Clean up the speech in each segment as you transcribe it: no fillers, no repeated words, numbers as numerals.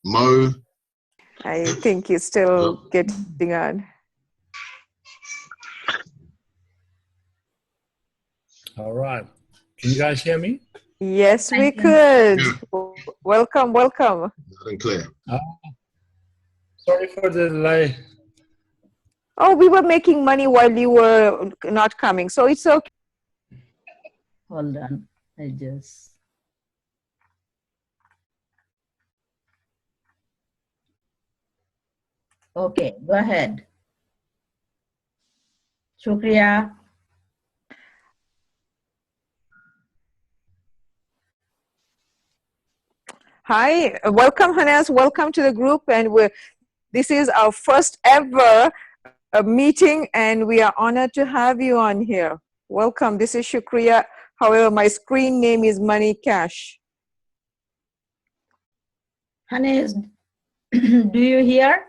Mo. I think he's still getting on. All right. Can you guys hear me? Yes, we could. Welcome, welcome. Loud and clear. Sorry for the delay. Oh, we were making money while you were not coming, so it's okay. Hold on, I just. Okay, go ahead. Shukriya. Hi, welcome, Hanas. Welcome to the group, and this is our first ever meeting, and we are honored to have you on here. Welcome. This is Shukriya. However, my screen name is Money Cash. Hanes, do you hear?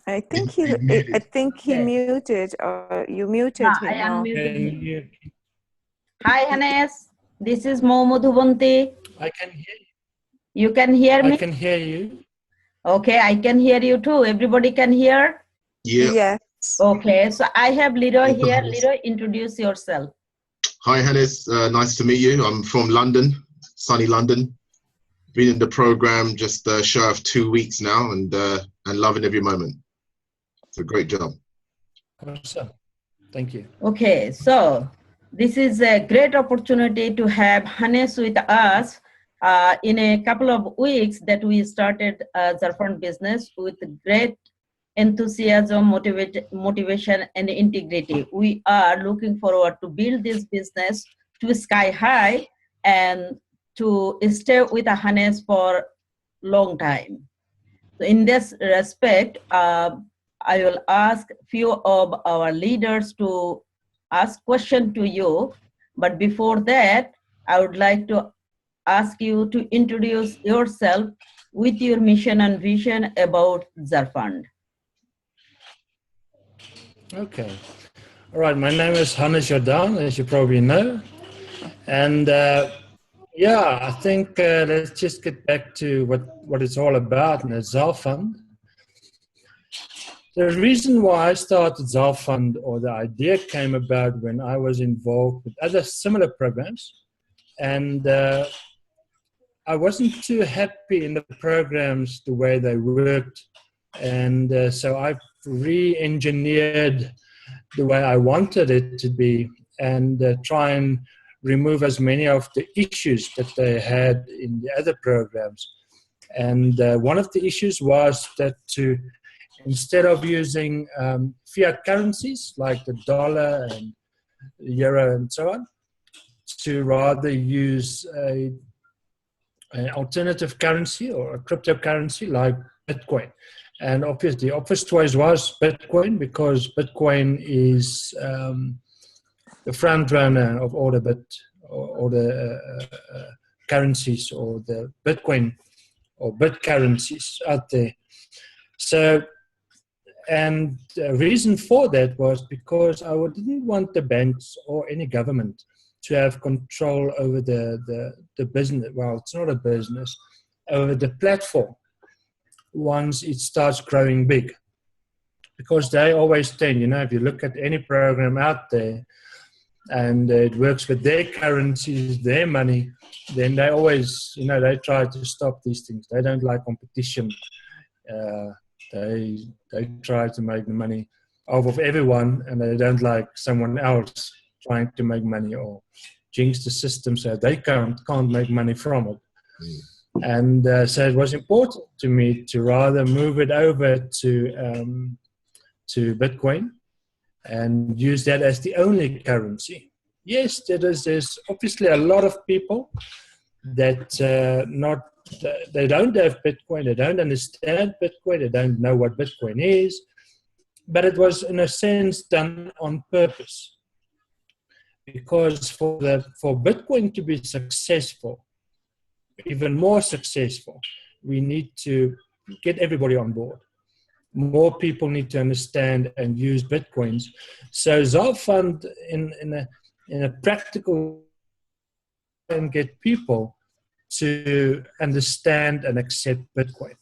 I think he muted. You muted him. I am muting him. Hi, Hanes. This is Mohammadubunti. I can hear you. You can hear me? I can hear you. Okay, I can hear you too. Everybody can hear? Yeah. Yes. Okay, so I have Leroy here. Leroy, introduce yourself. Hi, Hannes. Nice to meet you. I'm from London, sunny London. Been in the program just shy of 2 weeks now, and loving every moment. It's a great job. Awesome. Thank you. Okay, so this is a great opportunity to have Hanes with us. In a couple of weeks that we started Zarfan business with great enthusiasm, motivation, and integrity. We are looking forward to build this business to sky high and to stay with Hanes for long time. So in this respect, I will ask few of our leaders to ask question to you. But before that, I would like to ask you to introduce yourself with your mission and vision about Zarfund. Okay. All right. My name is Hannes Jordan, as you probably know. And yeah, I think let's just get back to what it's all about, and it's Zarfund. The reason why I started Zarfund, or the idea came about when I was involved with other similar programs. And I wasn't too happy in the programs the way they worked. And so I re-engineered the way I wanted it to be, and try and remove as many of the issues that they had in the other programs. And one of the issues was that instead of using fiat currencies like the dollar and the euro and so on, to rather use an alternative currency or a cryptocurrency like Bitcoin. And obviously, the obvious choice was Bitcoin, because Bitcoin is the front runner of all the currencies, or the Bitcoin or bit currencies out there. So, and the reason for that was because I didn't want the banks or any government to have control over the business. Well, it's not a business, over the platform once it starts growing big. Because they always tend, if you look at any program out there and it works with their currencies, their money, then they always, they try to stop these things. They don't like competition. They try to make the money off of everyone, and they don't like someone else trying to make money or jinx the system so they can't make money from it. And so it was important to me to rather move it over to Bitcoin and use that as the only currency. Yes, there's obviously a lot of people that they don't have Bitcoin, they don't understand Bitcoin, they don't know what Bitcoin is, but it was in a sense done on purpose. Because for Bitcoin to be successful, even more successful, we need to get everybody on board. More people need to understand and use Bitcoins. So Zarfund in a practical and get people to understand and accept Bitcoin.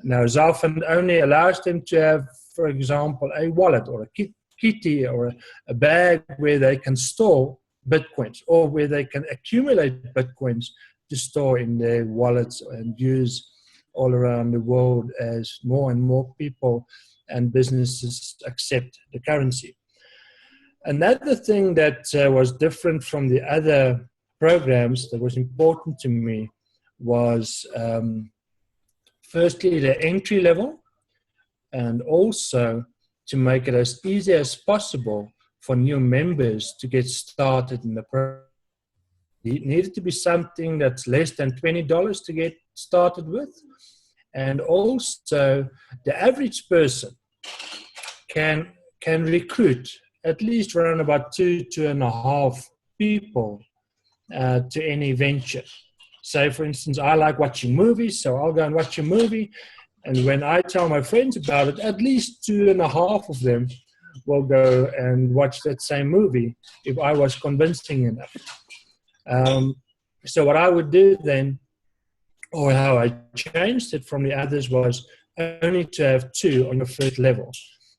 Now, Zalfund only allows them to have, for example, a wallet or a kitty or a bag where they can store Bitcoins, or where they can accumulate Bitcoins to store in their wallets and use all around the world as more and more people and businesses accept the currency. Another thing that was different from the other programs that was important to me was firstly the entry level, and also to make it as easy as possible for new members to get started in the program. It needed to be something that's less than $20 to get started with. And also the average person can recruit at least around about 2.5 people to any venture. So for instance, I like watching movies, so I'll go and watch a movie. And when I tell my friends about it, at least 2.5 of them will go and watch that same movie if I was convincing enough. So what I would do then, or how I changed it from the others, was only to have 2 on your first level.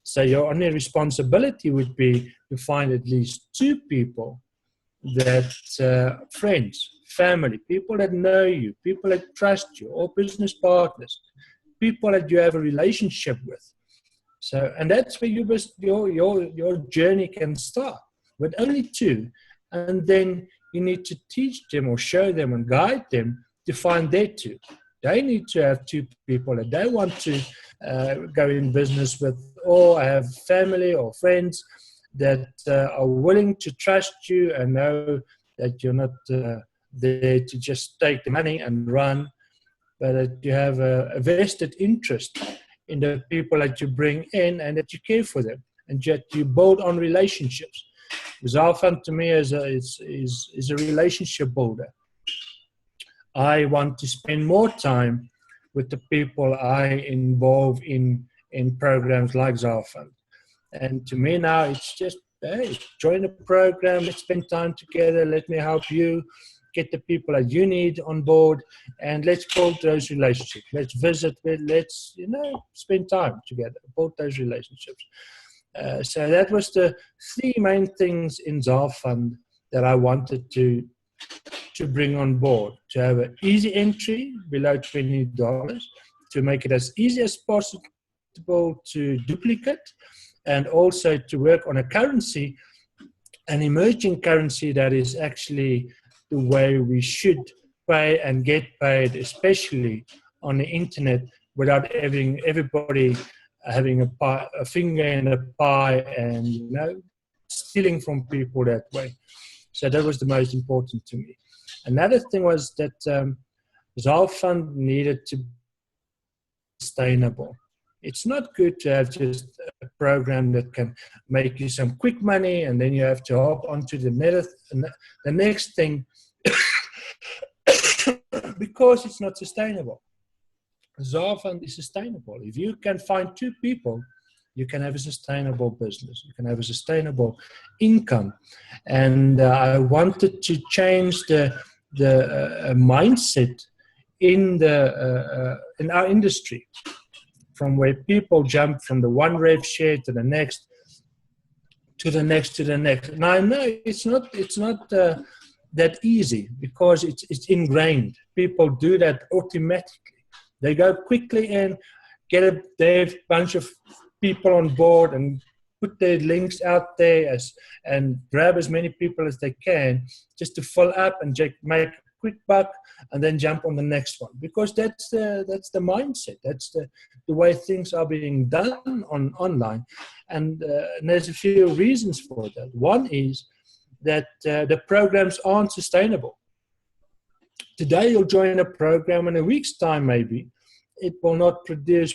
So your only responsibility would be to find at least 2 people that friends, family, people that know you, people that trust you, or business partners, people that you have a relationship with. So, and that's where your journey can start, with only 2. And then you need to teach them or show them and guide them to find their 2. They need to have 2 people that they want to go in business with, or have family or friends that are willing to trust you and know that you're not there to just take the money and run, but that you have a vested interest in the people that you bring in and that you care for them and that you build on relationships. Zalfund to me is a relationship builder. I want to spend more time with the people I involve in programs like Zalfund. And to me now, it's just, hey, join a program, let's spend time together, let me help you, get the people that you need on board, and let's build those relationships. Let's visit, let's, spend time together, build those relationships. So that was the 3 main things in Zalfund that I wanted to bring on board: to have an easy entry below $20, to make it as easy as possible to duplicate, and also to work on a currency, an emerging currency that is actually the way we should pay and get paid, especially on the internet, without having everybody having a finger in a pie and stealing from people that way. So that was the most important to me. Another thing was that Zalfund needed to be sustainable. It's not good to have just a program that can make you some quick money and then you have to hop onto the next thing because it's not sustainable. Zalfund is sustainable. If you can find 2 people, you can have a sustainable business. You can have a sustainable income. And I wanted to change the mindset in our industry, from where people jump from the one rev share to the next, to the next, to the next. And I know it's not that easy, because it's ingrained. People do that automatically. They go quickly in, get a bunch of people on board and put their links out there and grab as many people as they can just to fill up and make a quick buck and then jump on the next one, because that's the mindset. That's the way things are being done online. And there's a few reasons for that. One is that the programs aren't sustainable. Today you'll join a program, in a week's time maybe it will not produce,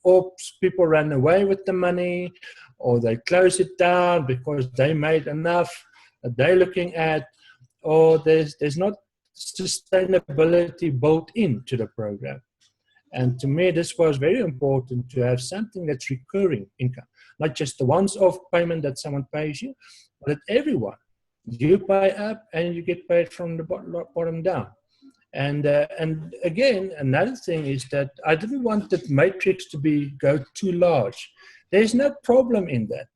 or people run away with the money, or they close it down because they made enough that they're looking at, or there's not sustainability built into the program. And to me, this was very important, to have something that's recurring income, not just the once-off payment that someone pays you, but that everyone, you pay up and you get paid from the bottom down. And again, another thing is that I didn't want the matrix to go too large. There's no problem in that,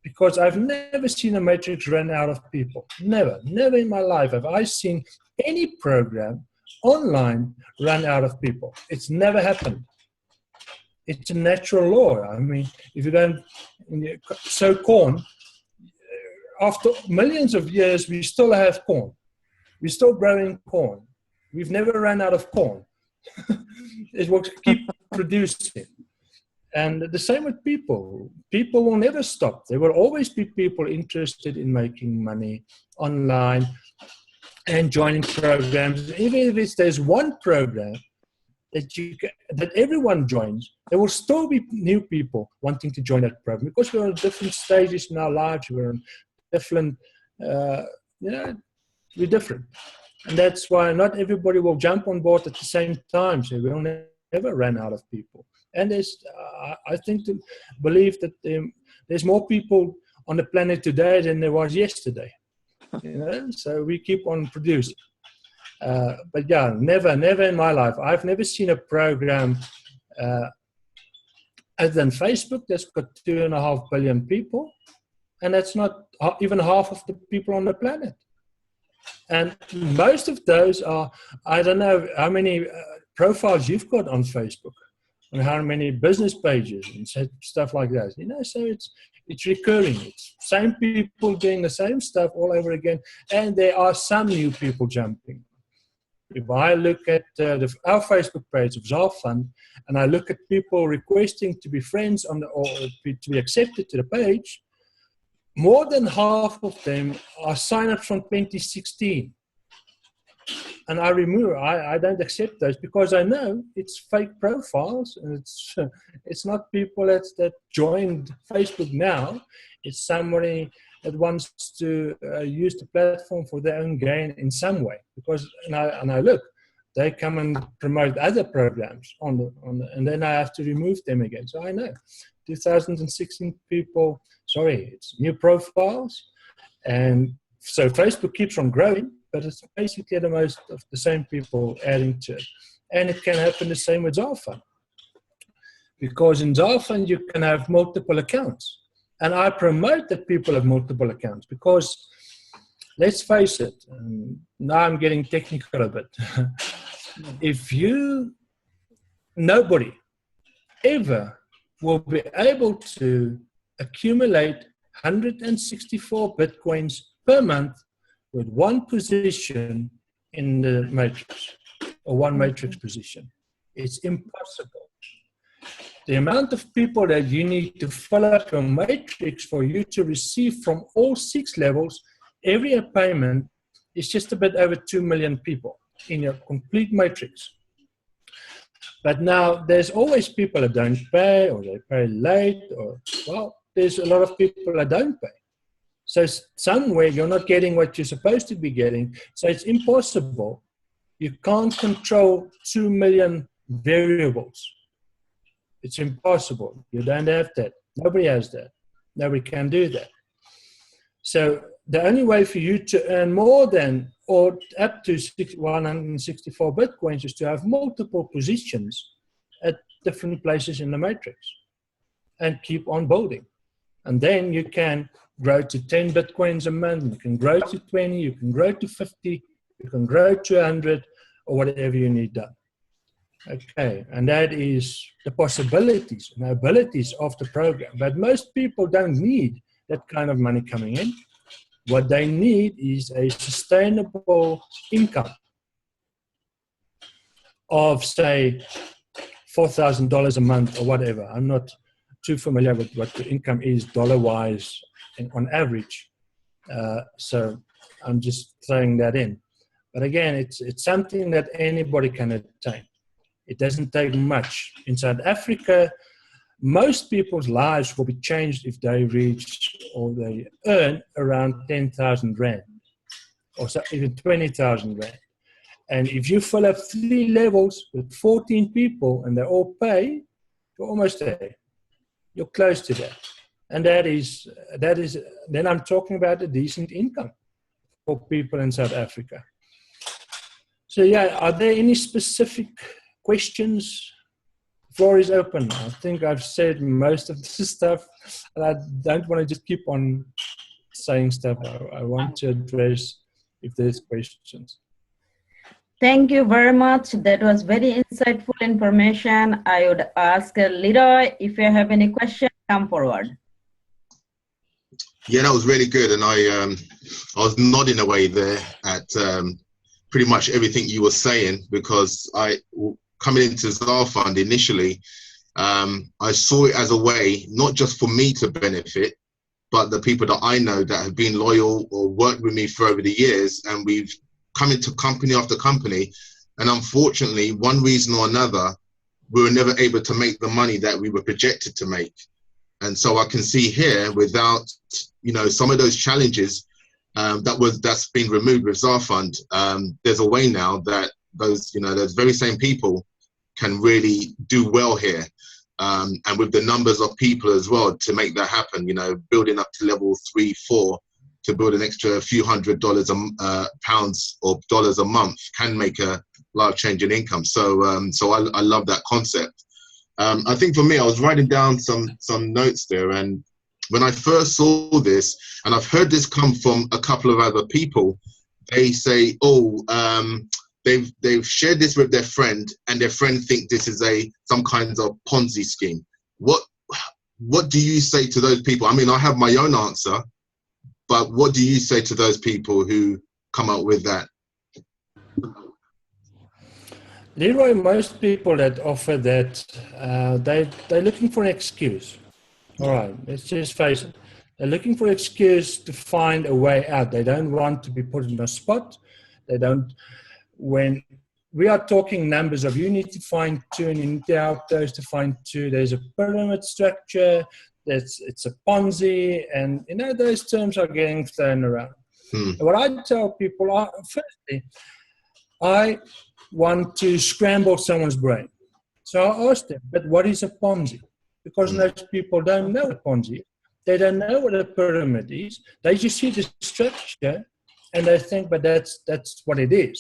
because I've never seen a matrix run out of people. Never in my life have I seen any program online run out of people. It's never happened. It's a natural law. I mean, if you don't sow corn, after millions of years, we still have corn. We're still growing corn. We've never run out of corn. It will keep producing. And the same with people. People will never stop. There will always be people interested in making money online and joining programs. Even if there's one program that everyone joins, there will still be new people wanting to join that program, because we're on different stages in our lives. We're on different, we're different. And that's why not everybody will jump on board at the same time. So we'll never run out of people. And I think to believe that there's more people on the planet today than there was yesterday. So we keep on producing. But yeah, never in my life. I've never seen a program other than Facebook that's got 2.5 billion people, and that's not even half of the people on the planet. And most of those are, I don't know how many profiles you've got on Facebook, and how many business pages and stuff like that. So it's recurring. It's same people doing the same stuff all over again, and there are some new people jumping. If I look at our Facebook page of Zalfund, and I look at people requesting to be friends or to be accepted to the page, more than half of them are sign-ups from 2016. And I don't accept those, because I know it's fake profiles, and it's not people that joined Facebook now. It's somebody that wants to use the platform for their own gain in some way. Because and I look, they come and promote other programs and then I have to remove them again. So I know 2016 people. Sorry, it's new profiles, and so Facebook keeps on growing. But it's basically the most of the same people adding to it. And it can happen the same with Zalfund. Because in Zalfund, you can have multiple accounts. And I promote that people have multiple accounts, because let's face it, now I'm getting technical a bit. Nobody ever will be able to accumulate 164 Bitcoins per month with one position in the matrix, or one matrix position. It's impossible. The amount of people that you need to fill up your matrix for you to receive from all 6 levels every payment is just a bit over 2 million people in your complete matrix. But now there's always people that don't pay, or they pay late, or, well, there's a lot of people that don't pay. So somewhere you're not getting what you're supposed to be getting. So it's impossible. You can't control 2 million variables. It's impossible. You don't have that. Nobody has that. Nobody can do that. So the only way for you to earn more than or up to 164 Bitcoins is to have multiple positions at different places in the matrix and keep on building. And then you can grow to 10 Bitcoins a month, you can grow to 20, you can grow to 50, you can grow to 100, or whatever you need done. Okay, and that is the possibilities and abilities of the program. But most people don't need that kind of money coming in. What they need is a sustainable income of, say, $4,000 a month or whatever. I'm not too familiar with what the income is dollar-wise on average. So I'm just throwing that in. But again, it's something that anybody can attain. It doesn't take much. In South Africa, most people's lives will be changed if they reach or they earn around 10,000 Rand or so, even 20,000 Rand. And if you fill up 3 levels with 14 people and they all pay, you're almost there. You're close to that. And that is, then I'm talking about a decent income for people in South Africa. So yeah, are there any specific questions? The floor is open. I think I've said most of this stuff, and I don't want to just keep on saying stuff. I want to address if there's questions. Thank you very much. That was very insightful information. I would ask Leroy, if you have any questions, come forward. Yeah, that was really good, and I was nodding away there at pretty much everything you were saying, because coming into Zalfund initially, I saw it as a way not just for me to benefit, but the people that I know that have been loyal or worked with me for over the years, and we've come into company after company, and unfortunately, one reason or another, we were never able to make the money that we were projected to make. And so I can see here, without, you know, some of those challenges that's been removed with Zalfund, there's a way now that those very same people can really do well here. And with the numbers of people as well to make that happen, you know, building up to level 3, 4, to build an extra few $100 pounds or dollars a month can make a life-changing income. So I love that concept. I think for me, I was writing down some notes there, and when I first saw this, and I've heard this come from a couple of other people, they say, they've shared this with their friend, and their friend think this is some kind of Ponzi scheme. What do you say to those people? I mean, I have my own answer, but what do you say to those people who come up with that? Leroy, most people that offer that, they're looking for an excuse. All right, let's just face it. They're looking for an excuse to find a way out. They don't want to be put in a spot. They don't. When we are talking numbers of you need to find 2 and you need to help those to find 2, there's a pyramid structure. It's a Ponzi, and you know those terms are getting thrown around. What I tell people are, firstly, I want to scramble someone's brain. So I ask them, but what is a Ponzi? Because most people don't know what Ponzi is. They don't know what a pyramid is. They just see the structure and they think, but that's what it is.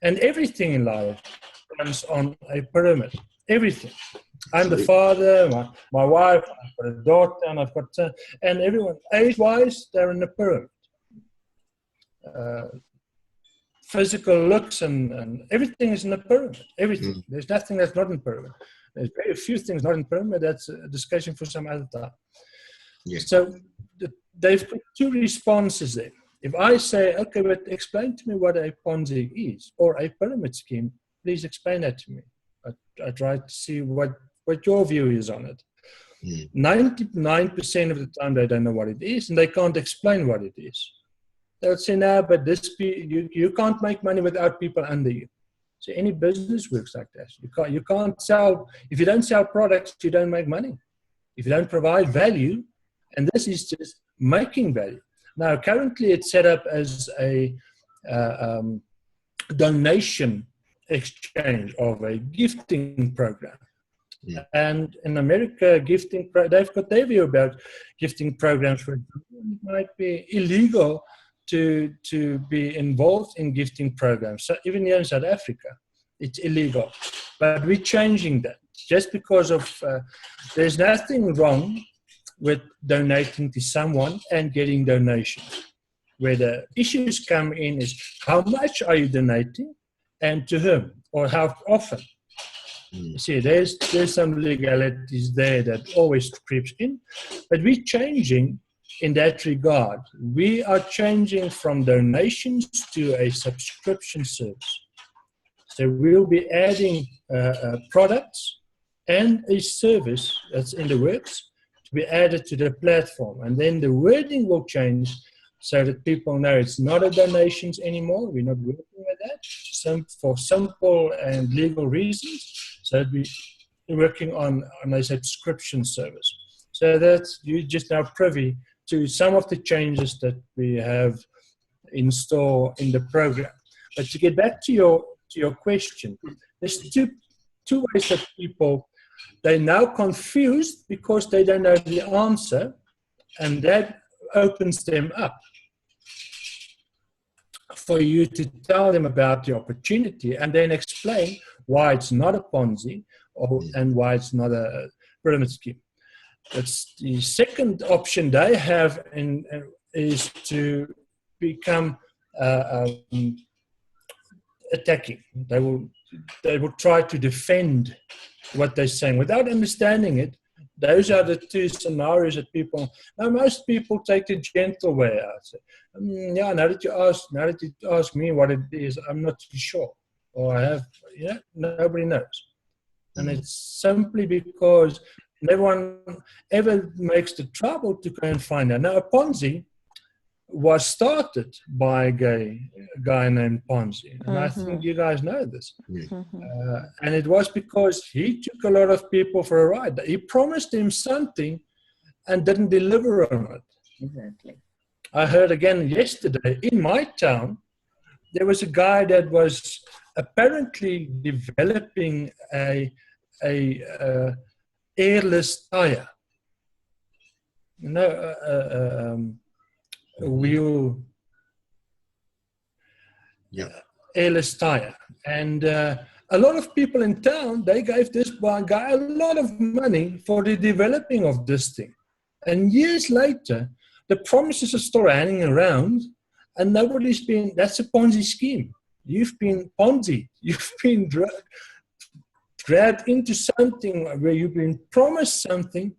And everything in life runs on a pyramid. Everything. I'm the father, my wife, I've got a daughter, and I've got and everyone, age-wise, they're in a pyramid. Physical looks and everything is in a pyramid. Everything. There's nothing that's not in a pyramid. There's very few things not in pyramid. That's a discussion for some other time. Yeah. So they've got 2 responses there. If I say, okay, but explain to me what a Ponzi is or a pyramid scheme, please explain that to me. I try to see what your view is on it. 99% of the time they don't know what it is and they can't explain what it is. They'll say, no, but you can't make money without people under you. So any business works like that. You can't sell, if you don't sell products, you don't make money. If you don't provide value, and this is just making value. Now, currently it's set up as a donation exchange of a gifting program. Yeah. And in America, they've got their view about gifting programs. For example, it might be illegal to be involved in gifting programs. So even here in South Africa, it's illegal. But we're changing that just because of, there's nothing wrong with donating to someone and getting donations. Where the issues come in is how much are you donating and to whom or how often. See, there's some legalities there that always creeps in, but we're changing in that regard. We are changing from donations to a subscription service. So we'll be adding products and a service that's in the works to be added to the platform. And then the wording will change so that people know it's not a donations anymore. We're not working with that for simple and legal reasons. So we're working on a subscription service. So that's, you just now privy to some of the changes that we have in store in the program. But to get back to your question, there's two ways that people, they're now confused because they don't know the answer, and that opens them up for you to tell them about the opportunity and then explain why it's not a Ponzi and why it's not a pyramid scheme. That's the second option they have is to become attacking. They will try to defend what they're saying without understanding it. Those are the two scenarios that people. Now, most people take the gentle way out. Say, yeah, now that you ask me what it is, I'm not too sure, or I have. Yeah, nobody knows, and it's simply because no one ever makes the trouble to go and find out. Now, a Ponzi was started by a guy named Ponzi, and I think you guys know this. And it was because he took a lot of people for a ride. He promised them something and didn't deliver on it. Exactly. I heard again yesterday in my town, there was a guy that was apparently developing a airless tire. You know, a wheel, airless tire. And a lot of people in town, they gave this guy a lot of money for the developing of this thing. And years later, the promises are still hanging around and nobody's been, that's a Ponzi scheme. You've been Ponzi. You've been dragged into something where you've been promised something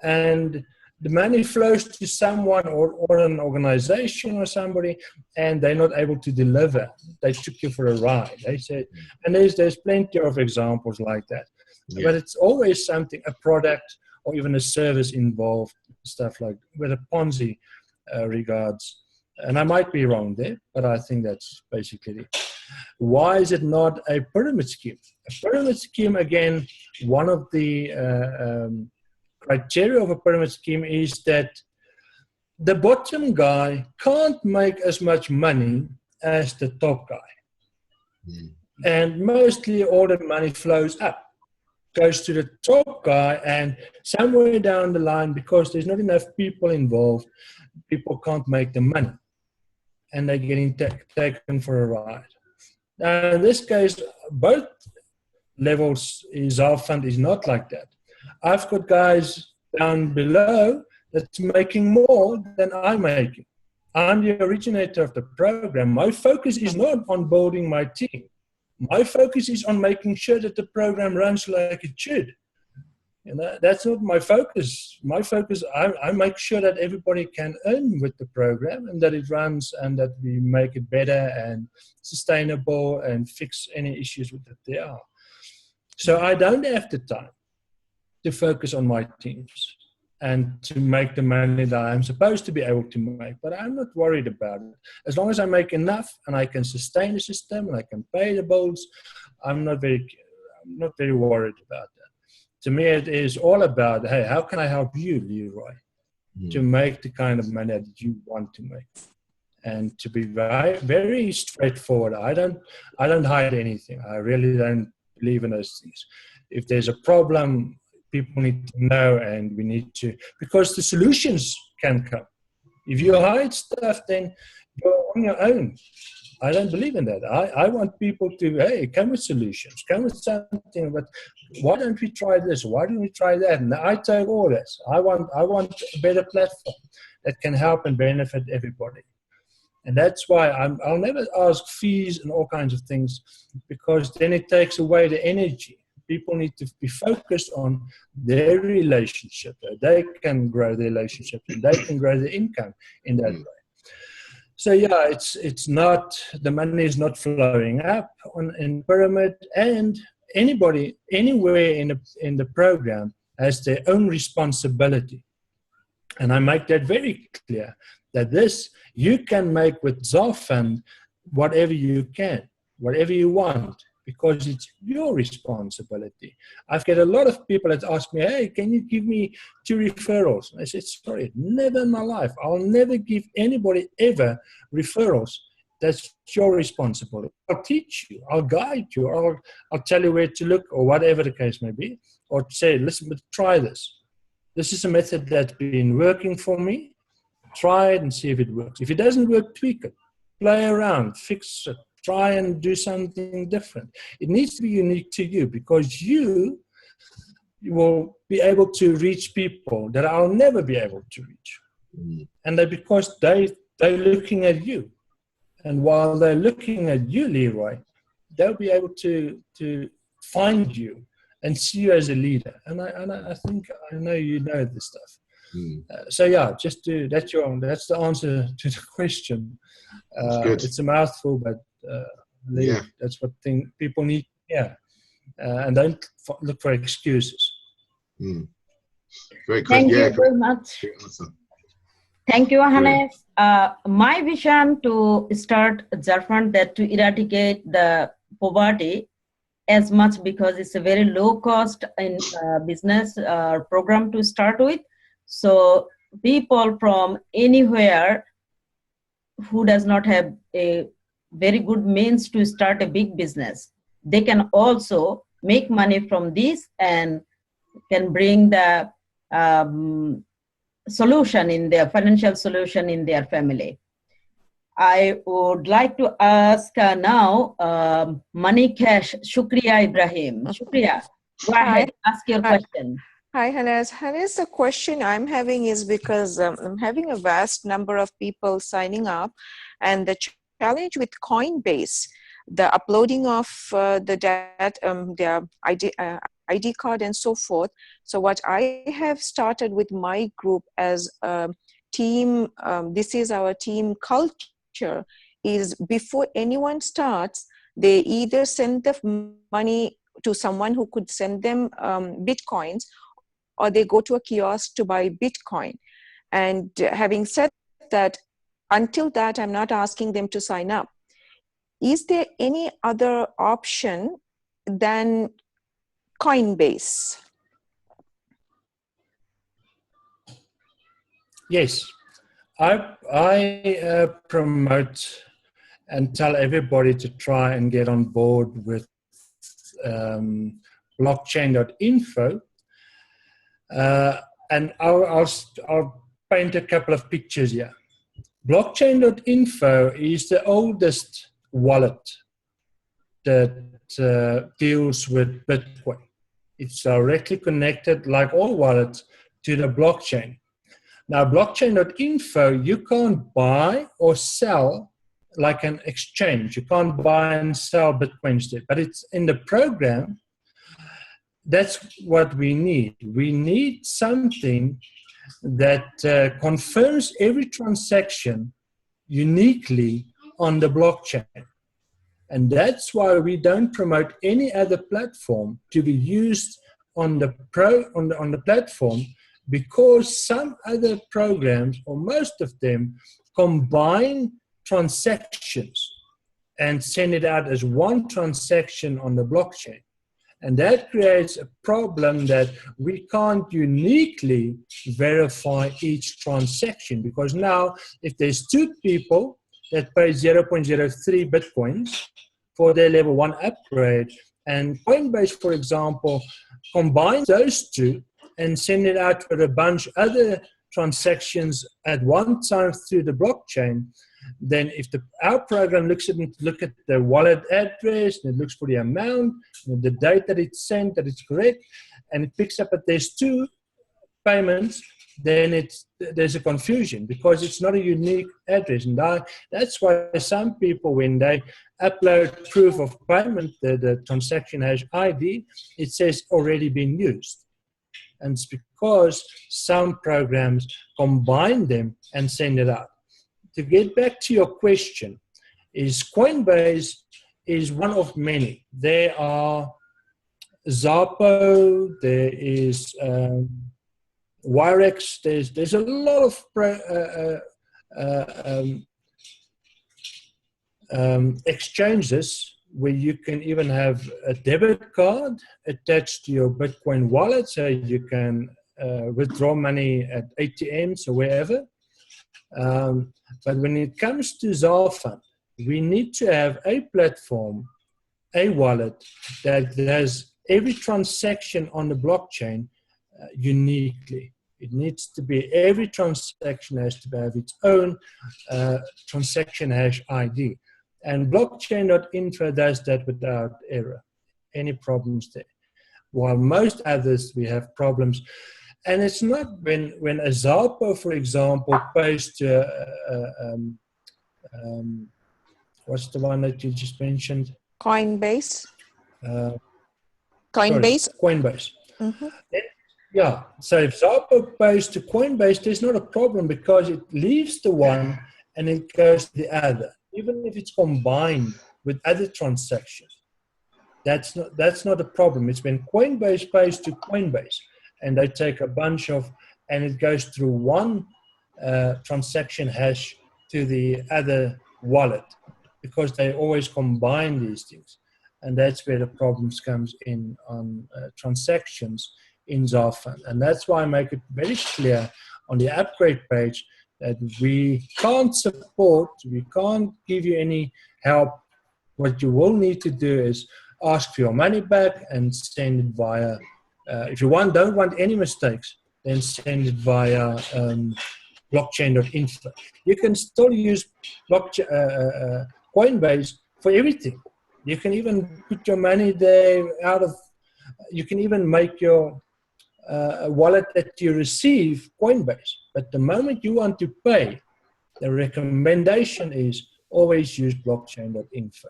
and the money flows to someone or an organization or somebody, and they're not able to deliver. They took you for a ride. They said, and there's plenty of examples like that. Yeah. But it's always something, a product or even a service involved, stuff like with a Ponzi regards. And I might be wrong there, but I think that's basically it. Why is it not a pyramid scheme? A pyramid scheme, again, one of the criteria of a pyramid scheme is that the bottom guy can't make as much money as the top guy. And mostly all the money flows up, goes to the top guy, and somewhere down the line, because there's not enough people involved, people can't make the money. And they're getting taken for a ride. Now, in this case, both levels, our fund is not like that. I've got guys down below that's making more than I'm making. I'm the originator of the program. My focus is not on building my team. My focus is on making sure that the program runs like it should. And that's not my focus. My focus, I make sure that everybody can earn with the program and that it runs and that we make it better and sustainable and fix any issues that there are. So I don't have the time to focus on my teams and to make the money that I'm supposed to be able to make. But I'm not worried about it. As long as I make enough and I can sustain the system and I can pay the bills, I'm not very worried about that. To me, it is all about, hey, how can I help you, Leroy, to make the kind of money that you want to make? And to be very, very straightforward. I don't hide anything. I really don't believe in those things. If there's a problem, people need to know, and we need to, because the solutions can come. If you hide stuff, then you're on your own. I don't believe in that. I want people to, hey, come with solutions, come with something, but why don't we try this? Why don't we try that? And I take all this. I want a better platform that can help and benefit everybody. And that's why I'll never ask fees and all kinds of things, because then it takes away the energy. People need to be focused on their relationship. They can grow their relationship and they can grow their income in that way. So yeah, it's not, the money is not flowing up in pyramid, and anybody anywhere in the program has their own responsibility. And I make that very clear, that this, you can make with Zalfund whatever you can, whatever you want, because it's your responsibility. I've got a lot of people that ask me, hey, can you give me 2 referrals? And I said, sorry, never in my life. I'll never give anybody ever referrals. That's your responsibility. I'll teach you, I'll guide you, or I'll tell you where to look, or whatever the case may be, or say, listen, but try this. This is a method that's been working for me. Try it and see if it works. If it doesn't work, tweak it. play around, fix it, try and do something different. It needs to be unique to you, because you will be able to reach people that I'll never be able to reach. And because they're looking at you. And while they're looking at you, Leroy, they'll be able to find you and see you as a leader. And I think, I know you know this stuff. So yeah, just that's the answer to the question. It's a mouthful, but that's what people need. Yeah, and don't look for excuses. Very good. Thank you very much. Thank you, Hannes. My vision to start Zarfund, that to eradicate the poverty as much, because it's a very low cost in business program to start with. So people from anywhere who does not have a very good means to start a big business, they can also make money from this and can bring the solution in their financial solution in their family. I would like to ask now Money Cash, Shukriya Ibrahim. Shukriya, go ahead, ask your question. Hi, Hannes. Hannes, the question I'm having is because I'm having a vast number of people signing up, and the challenge with Coinbase, the uploading of their ID card and so forth. So what I have started with my group as a team, this is our team culture, is before anyone starts, they either send the money to someone who could send them Bitcoins, or they go to a kiosk to buy Bitcoin. And having said that, until that, I'm not asking them to sign up. Is there any other option than Coinbase? Yes, I promote and tell everybody to try and get on board with blockchain.info. And I'll paint a couple of pictures here. Blockchain.info is the oldest wallet that deals with Bitcoin. It's directly connected, like all wallets, to the blockchain. Now, blockchain.info, you can't buy or sell like an exchange. You can't buy and sell Bitcoins there, but it's in the program. That's what we need. We need something that confirms every transaction uniquely on the blockchain. And that's why we don't promote any other platform to be used on the platform, because some other programs, or most of them, combine transactions and send it out as one transaction on the blockchain. And that creates a problem that we can't uniquely verify each transaction, because now if there's two people that pay 0.03 Bitcoins for their level 1 upgrade, and Coinbase, for example, combines those two and send it out for a bunch of other transactions at one time through the blockchain, then if our program look at the wallet address, and it looks for the amount, and the date that it's sent, that it's correct, and it picks up that there's two payments, then there's a confusion, because it's not a unique address. And that's why some people, when they upload proof of payment, the transaction has ID, it says already been used. And it's because some programs combine them and send it out. To get back to your question, is Coinbase is one of many. There are Zappo, there is Wirex, there's a lot of exchanges where you can even have a debit card attached to your Bitcoin wallet, so you can withdraw money at ATMs or wherever. But when it comes to Zarfund, we need to have a platform, a wallet that has every transaction on the blockchain uniquely. It needs to be, every transaction has to have its own transaction hash ID. And blockchain.info does that without error. Any problems there? While most others, we have problems. And it's not when a Zalpo, for example, pays to, what's the one that you just mentioned? Coinbase. Coinbase. Sorry, Coinbase. Mm-hmm. Yeah, so if Zalpo pays to Coinbase, there's not a problem because it leaves the one and it goes to the other, even if it's combined with other transactions. That's not a problem. It's when Coinbase pays to Coinbase and they take a bunch of, and it goes through one transaction hash to the other wallet, because they always combine these things. And that's where the problems comes in on transactions in Zalfund. And that's why I make it very clear on the upgrade page that we can't support, we can't give you any help. What you will need to do is ask for your money back and send it via, if you don't want any mistakes, then send it via blockchain.info. You can still use Coinbase for everything. You can even put your money there you can even make your wallet that you receive Coinbase. But the moment you want to pay, the recommendation is always use blockchain.info.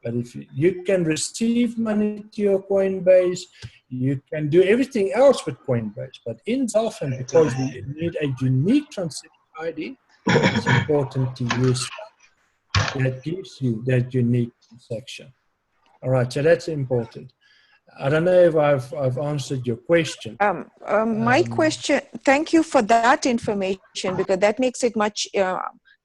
But if you can receive money to your Coinbase, you can do everything else with Coinbase. But in Zalfund, because we need a unique transaction ID, it's important to use that gives you that unique transaction. All right, so that's important. I don't know if I've answered your question. My question, thank you for that information, because that makes it much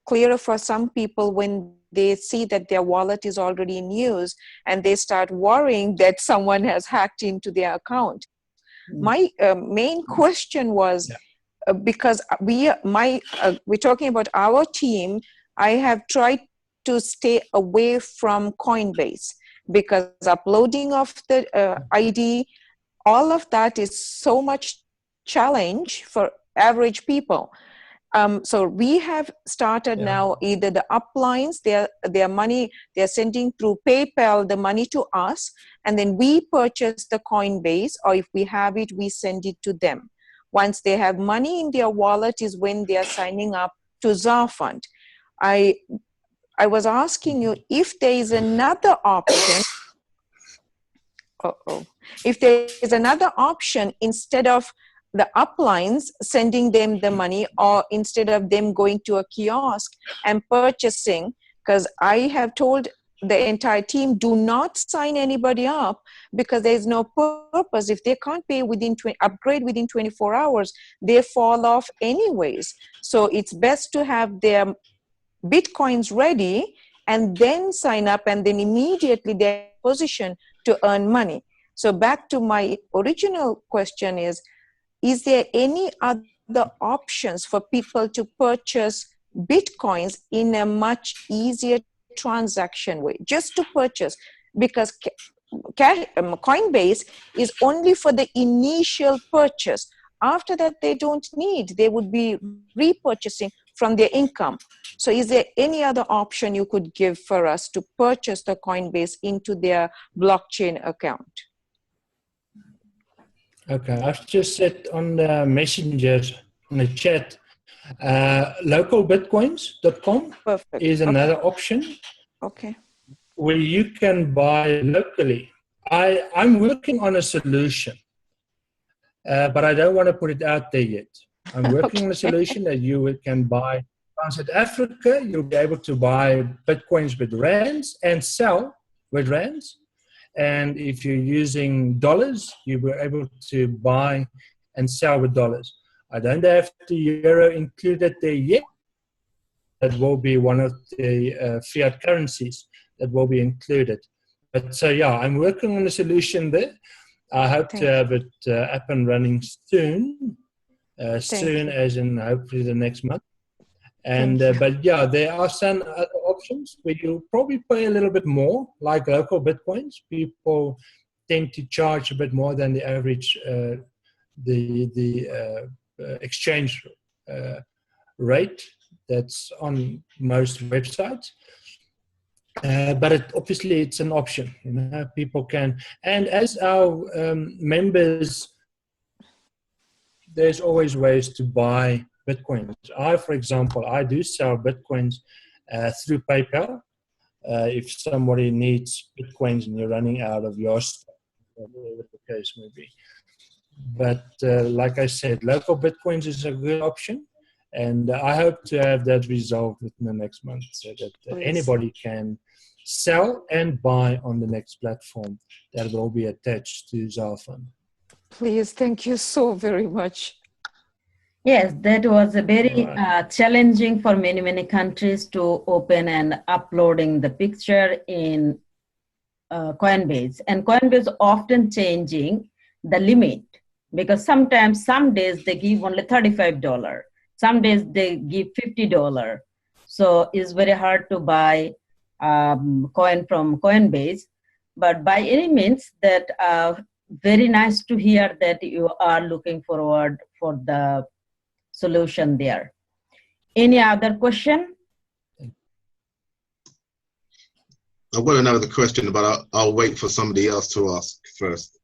clearer for some people when they see that their wallet is already in use and they start worrying that someone has hacked into their account. My main question was, because we're talking about our team, I have tried to stay away from Coinbase, because uploading of the ID, all of that is so much challenge for average people. So we have started now either the uplines, their money, they're sending through PayPal the money to us, and then we purchase the Coinbase, or if we have it, we send it to them. Once they have money in their wallet is when they are signing up to Zalfund. I was asking you if there is another option. If there is another option instead of the uplines sending them the money, or instead of them going to a kiosk and purchasing, because I have told the entire team, do not sign anybody up, because there is no purpose. If they can't pay upgrade within 24 hours, they fall off anyways. So it's best to have their Bitcoins ready and then sign up, and then immediately they're in position to earn money. So back to my original question is there any other options for people to purchase Bitcoins in a much easier transaction way, just to purchase? Because Coinbase is only for the initial purchase. After that, they don't need, they would be repurchasing from their income. So is there any other option you could give for us to purchase the Coinbase into their blockchain account? Okay, I've just said on the messengers, in the chat, localbitcoins.com is another option. Okay. Where you can buy locally. I'm working on a solution, but I don't want to put it out there yet. I'm working on a solution that you can buy. In South Africa, you'll be able to buy Bitcoins with rands and sell with rands. And if you're using dollars, you were able to buy and sell with dollars. I don't have the euro included there yet. That will be one of the fiat currencies that will be included. But so, yeah, I'm working on a solution there. I hope to have it up and running soon. Soon as in hopefully the next month. And but yeah, there are some other options where you'll probably pay a little bit more, like local Bitcoins. People tend to charge a bit more than the average exchange rate that's on most websites. But obviously it's an option, you know, people can, and as our members, there's always ways to buy Bitcoins. For example, I do sell Bitcoins through PayPal. If somebody needs Bitcoins and you're running out of your stock, whatever the case may be. But like I said, local Bitcoins is a good option. And I hope to have that resolved within the next month so that anybody can sell and buy on the next platform that will be attached to Zalfund. Please, thank you so very much. Yes, that was a very challenging for many, many countries to open and uploading the picture in Coinbase. And Coinbase often changing the limit because sometimes, some days they give only $35. Some days they give $50. So it's very hard to buy coin from Coinbase. But by any means, that very nice to hear that you are looking forward for the solution there. Any other question? I've got another question, but I'll wait for somebody else to ask first.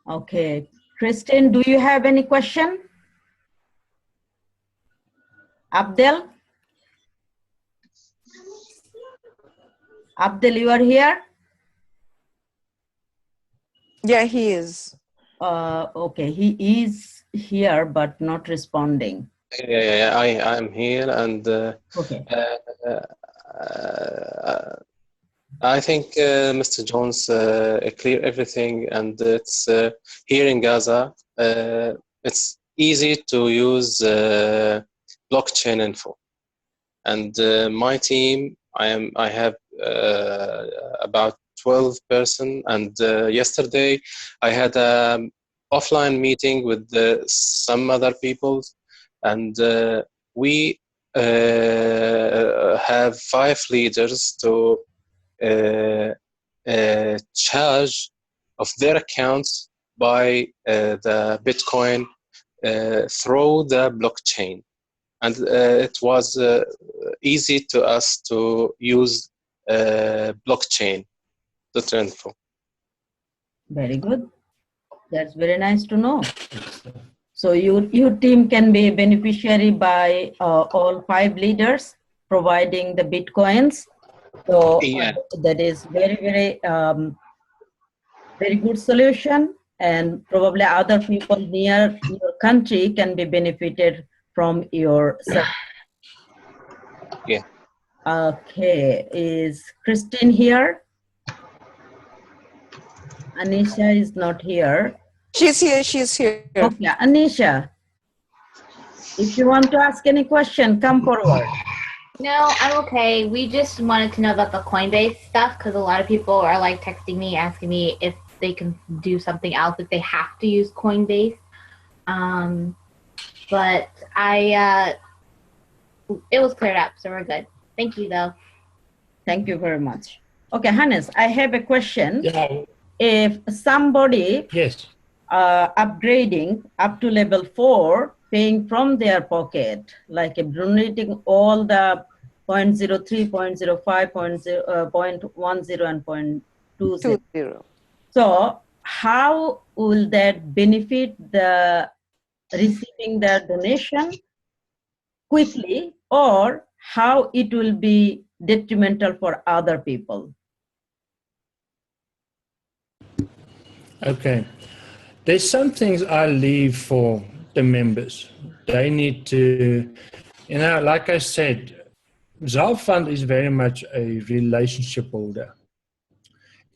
Okay. Christine, do you have any question? Abdel? Abdel, you are here? Yeah, he is. Okay, he is here but not responding. Yeah, I'm here, and Okay. I think Mr. Jones cleared everything, and it's here in Gaza. It's easy to use blockchain info, and my team. I have about 12 person, and yesterday I had an offline meeting with some other people, and we have 5 leaders to charge of their accounts by the Bitcoin through the blockchain, and it was easy to us to use blockchain info. Very good. That's very nice to know. So your team can be beneficiary by all 5 leaders providing the Bitcoins. So Yeah. that is very, very, very good solution, and probably other people near your country can be benefited from your service. Yeah. Okay, is Christine here? Anisha is not here. She's here, she's here. Okay, Anisha, if you want to ask any question, come forward. No, I'm okay. We just wanted to know about the Coinbase stuff because a lot of people are like texting me, asking me if they can do something else, if they have to use Coinbase. But it was cleared up, so we're good. Thank you, though. Thank you very much. Okay, Hannes, I have a question. Yeah. If somebody Yes. upgrading up to level 4, paying from their pocket, like donating all the 0.03, 0.05, 0.10, and 0.20. So how will that benefit the receiving the donation quickly, or how it will be detrimental for other people? Okay. There's some things I leave for the members. They need to, you know, like I said, Zalfund is very much a relationship builder.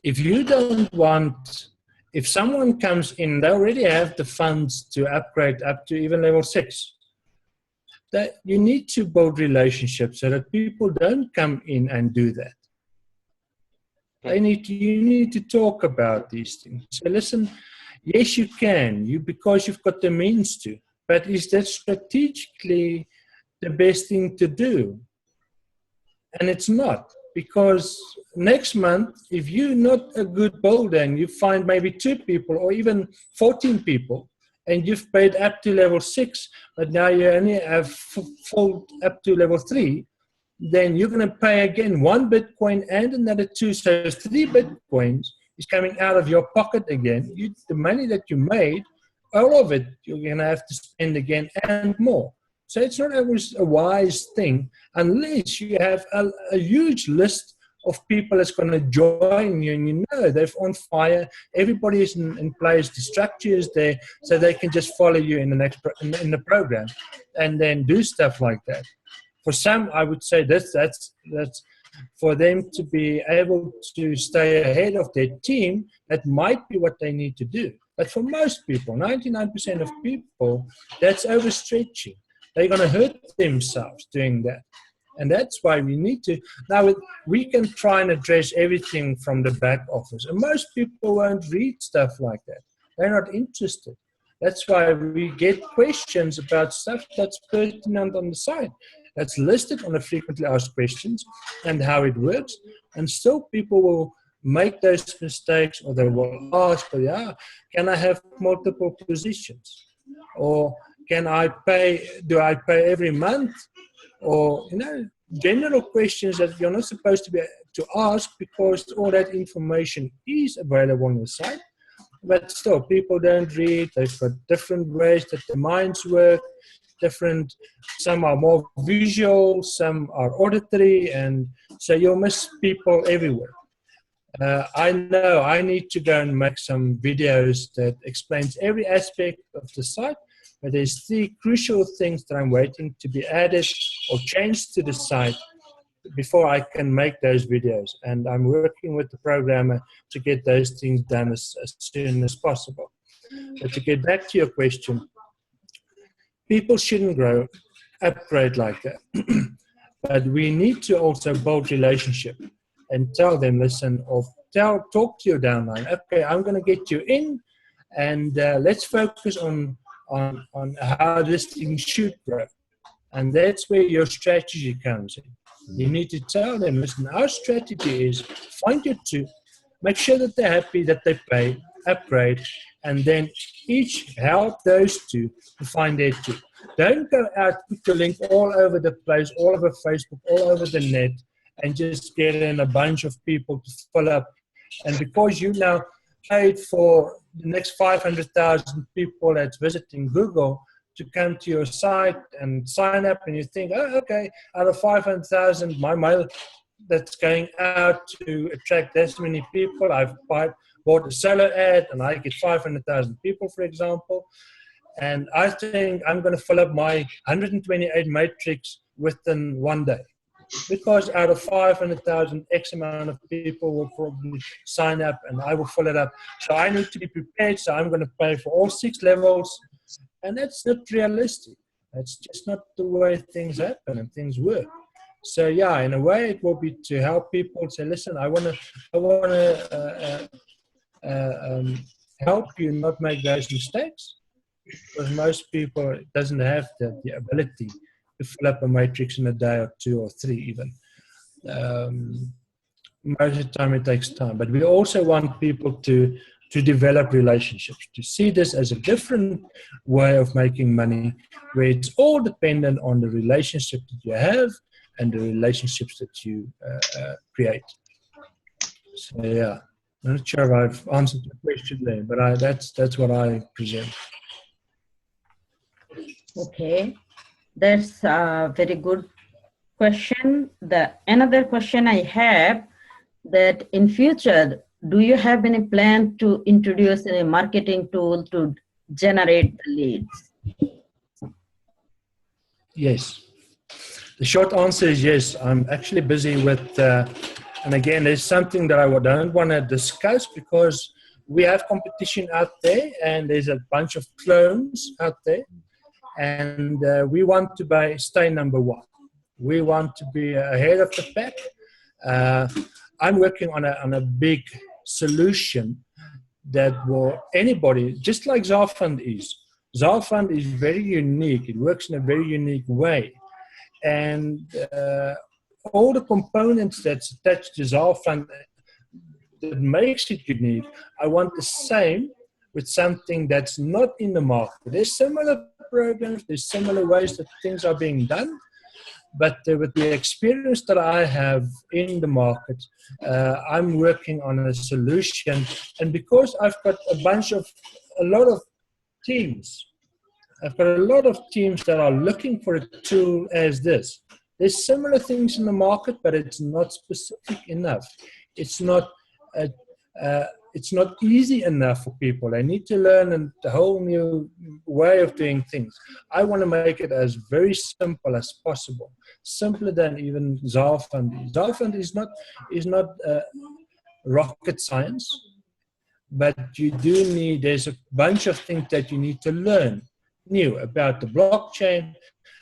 If you don't want, if someone comes in, they already have the funds to upgrade up to even level 6. That you need to build relationships so that people don't come in and do that. You need to talk about these things. So listen, yes, you can, because you've got the means to, but is that strategically the best thing to do? And it's not, because next month, if you're not a good builder and you find maybe 2 people or even 14 people, and you've paid up to level 6, but now you only have full up to level 3, then you're going to pay again 1 Bitcoin and another 2, so 3 Bitcoins is coming out of your pocket again. The money that you made, all of it, you're going to have to spend again and more. So it's not always a wise thing unless you have a huge list of people that's going to join you, and you know they're on fire. Everybody is in place. The structure is there, so they can just follow you in the next in the program, and then do stuff like that. For some, I would say that's for them to be able to stay ahead of their team. That might be what they need to do. But for most people, 99% of people, that's overstretching. They're going to hurt themselves doing that. And that's why we need to, now we can try and address everything from the back office. And most people won't read stuff like that. They're not interested. That's why we get questions about stuff that's pertinent on the site. That's listed on the frequently asked questions and how it works. And still people will make those mistakes, or they will ask, oh, yeah, can I have multiple positions? Or can I pay, do I pay every month? Or, you know, general questions that you're not supposed to be to ask, because all that information is available on the site. But still, people don't read. They've got different ways that the minds work, different. Some are more visual, some are auditory, and so you'll miss people everywhere. I know I need to go and make some videos that explains every aspect of the site, but there's 3 crucial things that I'm waiting to be added or changed to the site before I can make those videos. And I'm working with the programmer to get those things done as soon as possible. But to get back to your question, people shouldn't upgrade like that. But we need to also build relationship and tell them, listen, or talk to your downline. Okay, I'm going to get you in, and let's focus on how this thing should grow. And that's where your strategy comes in. You need to tell them, listen, our strategy is find your 2, make sure that they're happy, that they pay, upgrade, and then each help those 2 to find their 2. Don't go out, put your link all over the place, all over Facebook, all over the net, and just get in a bunch of people to fill up. And because you now paid for the next 500,000 people that's visiting Google to come to your site and sign up, and you think, oh, okay, out of 500,000, my mail that's going out to attract this many people, I've bought a solo ad and I get 500,000 people, for example. And I think I'm going to fill up my 128 matrix within 1 day. Because out of 500,000, X amount of people will probably sign up and I will fill it up. So I need to be prepared. So I'm going to pay for all 6 levels. And that's not realistic. That's just not the way things happen and things work. So yeah, in a way it will be to help people say, listen, I want to help you not make those mistakes. Because most people doesn't have the ability to fill up a matrix in a day or 2 or 3 even. Most of the time it takes time. But we also want people to develop relationships, to see this as a different way of making money, where it's all dependent on the relationship that you have and the relationships that you create. So yeah, I'm not sure if I've answered the question there, but that's what I present. Okay, that's a very good question. Another question I have, that in future, do you have any plan to introduce a marketing tool to generate the leads? Yes. The short answer is yes. I'm actually busy with, and again, there's something that I don't want to discuss because we have competition out there and there's a bunch of clones out there. And we want to stay number 1. We want to be ahead of the pack. I'm working on a big solution that will anybody, just like Zalfund is. Zalfund is very unique. It works in a very unique way. And all the components that's attached to Zalfund that makes it unique. I want the same with something that's not in the market. There's similar programs, there's similar ways that things are being done, but with the experience that I have in the market, I'm working on a solution. And because I've got a lot of teams, I've got a lot of teams that are looking for a tool as this. There's similar things in the market, but it's not specific enough. It's not easy enough for people. They need to learn a whole new way of doing things. I want to make it as very simple as possible, simpler than even Zalfund. Zalfund is not rocket science, but there's a bunch of things that you need to learn new about the blockchain,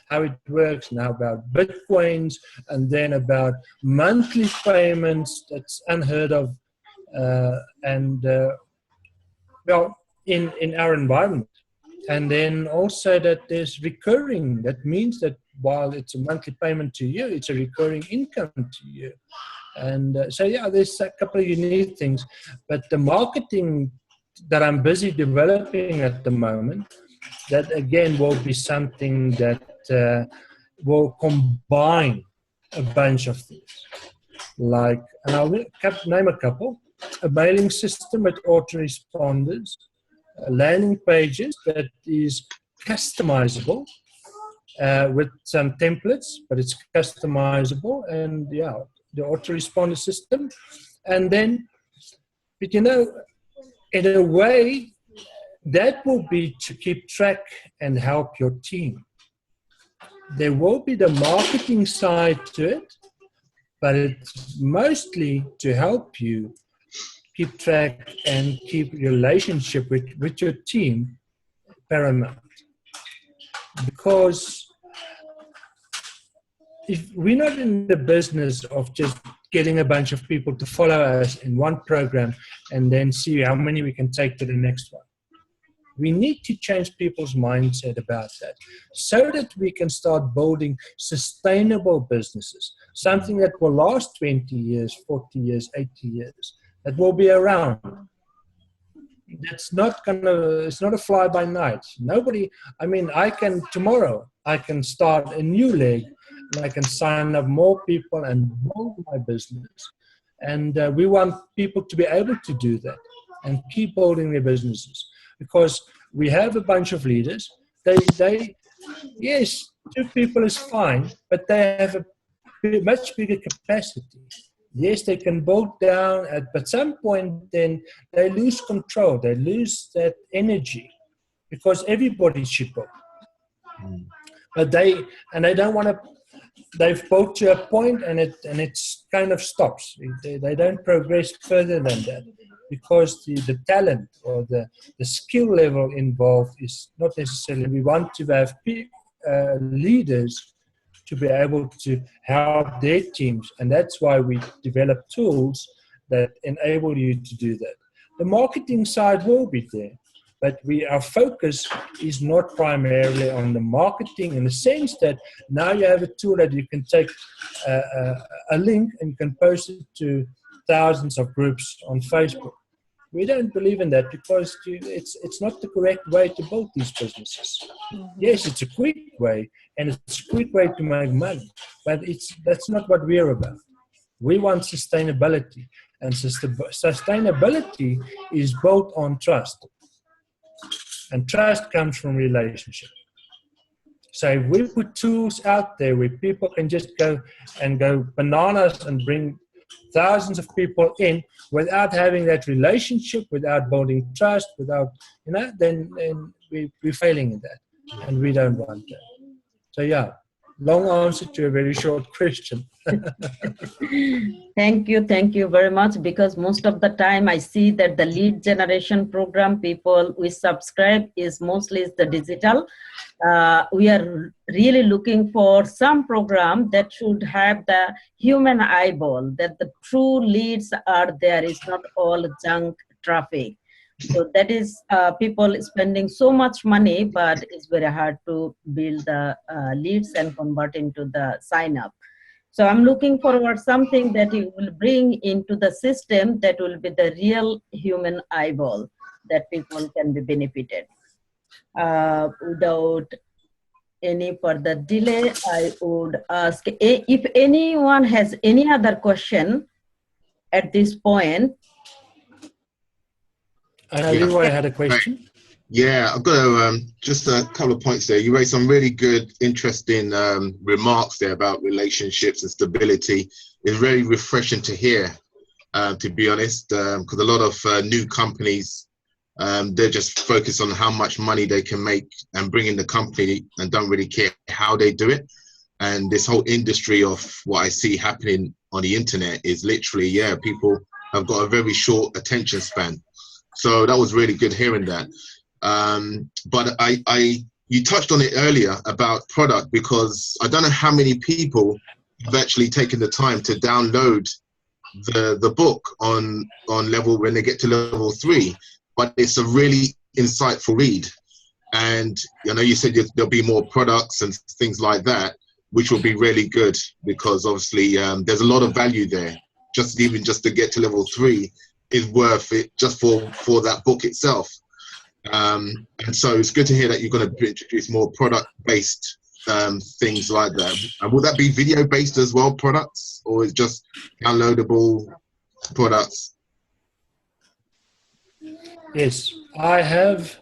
how it works, now about Bitcoins, and then about monthly payments. That's unheard of. In our environment. And then also that there's recurring. That means that while it's a monthly payment to you, it's a recurring income to you. And there's a couple of unique things. But the marketing that I'm busy developing at the moment, that again will be something that will combine a bunch of things. Like, and I'll name a couple. A mailing system with autoresponders, landing pages that is customizable with some templates, but it's customizable, and the autoresponder system. And then, but in a way, that will be to keep track and help your team. There will be the marketing side to it, but it's mostly to help you keep track and keep relationship with your team paramount. Because if we're not in the business of just getting a bunch of people to follow us in one program and then see how many we can take to the next one. We need to change people's mindset about that so that we can start building sustainable businesses, something that will last 20 years, 40 years, 80 years. That will be around. It's not a fly by night. Tomorrow I can start a new leg and I can sign up more people and build my business. And we want people to be able to do that and keep building their businesses, because we have a bunch of leaders. Yes, 2 people is fine, but they have a much bigger capacity. Yes, they can build down, but some point then they lose control. They lose that energy because everybody should build. But they don't want to. They've built to a point and it's kind of stops. They don't progress further than that because the talent or the skill level involved is not necessarily. We want to have leaders to be able to help their teams. And that's why we develop tools that enable you to do that. The marketing side will be there, but our focus is not primarily on the marketing in the sense that now you have a tool that you can take a link and you can post it to thousands of groups on Facebook. We don't believe in that because it's not the correct way to build these businesses. Yes, it's a quick way, and it's a quick way to make money, but that's not what we're about. We want sustainability, and sustainability is built on trust, and trust comes from relationship. So if we put tools out there where people can just go bananas and bring thousands of people in without having that relationship, without building trust, without, then we're failing in that. And we don't want that. So long answer to a very short question. Thank you very much, because most of the time I see that the lead generation program people we subscribe is mostly the digital. We are really looking for some program that should have the human eyeball, that the true leads are there, it's not all junk traffic. So that is people spending so much money, but it's very hard to build the leads and convert into the sign up. So I'm looking forward something that it will bring into the system that will be the real human eyeball that people can be benefited. Without any further delay, I would ask if anyone has any other question at this point. I know Leroy had a question. Yeah, I've got just a couple of points there. You raised some really good, interesting remarks there about relationships and stability. It's very refreshing to hear, to be honest, because a lot of new companies, they're just focused on how much money they can make and bring in the company and don't really care how they do it. And this whole industry of what I see happening on the internet is literally, yeah, people have got a very short attention span. So that was really good hearing that. But you touched on it earlier about product, because I don't know how many people have actually taken the time to download the book on level when they get to level 3. But it's a really insightful read. And I know you said there'll be more products and things like that, which will be really good, because obviously there's a lot of value there. Just to get to level 3 is worth it just for that book itself. And so it's good to hear that you're going to introduce more product-based things like that. And will that be video-based as well, products, or is it just downloadable products? Yes, I have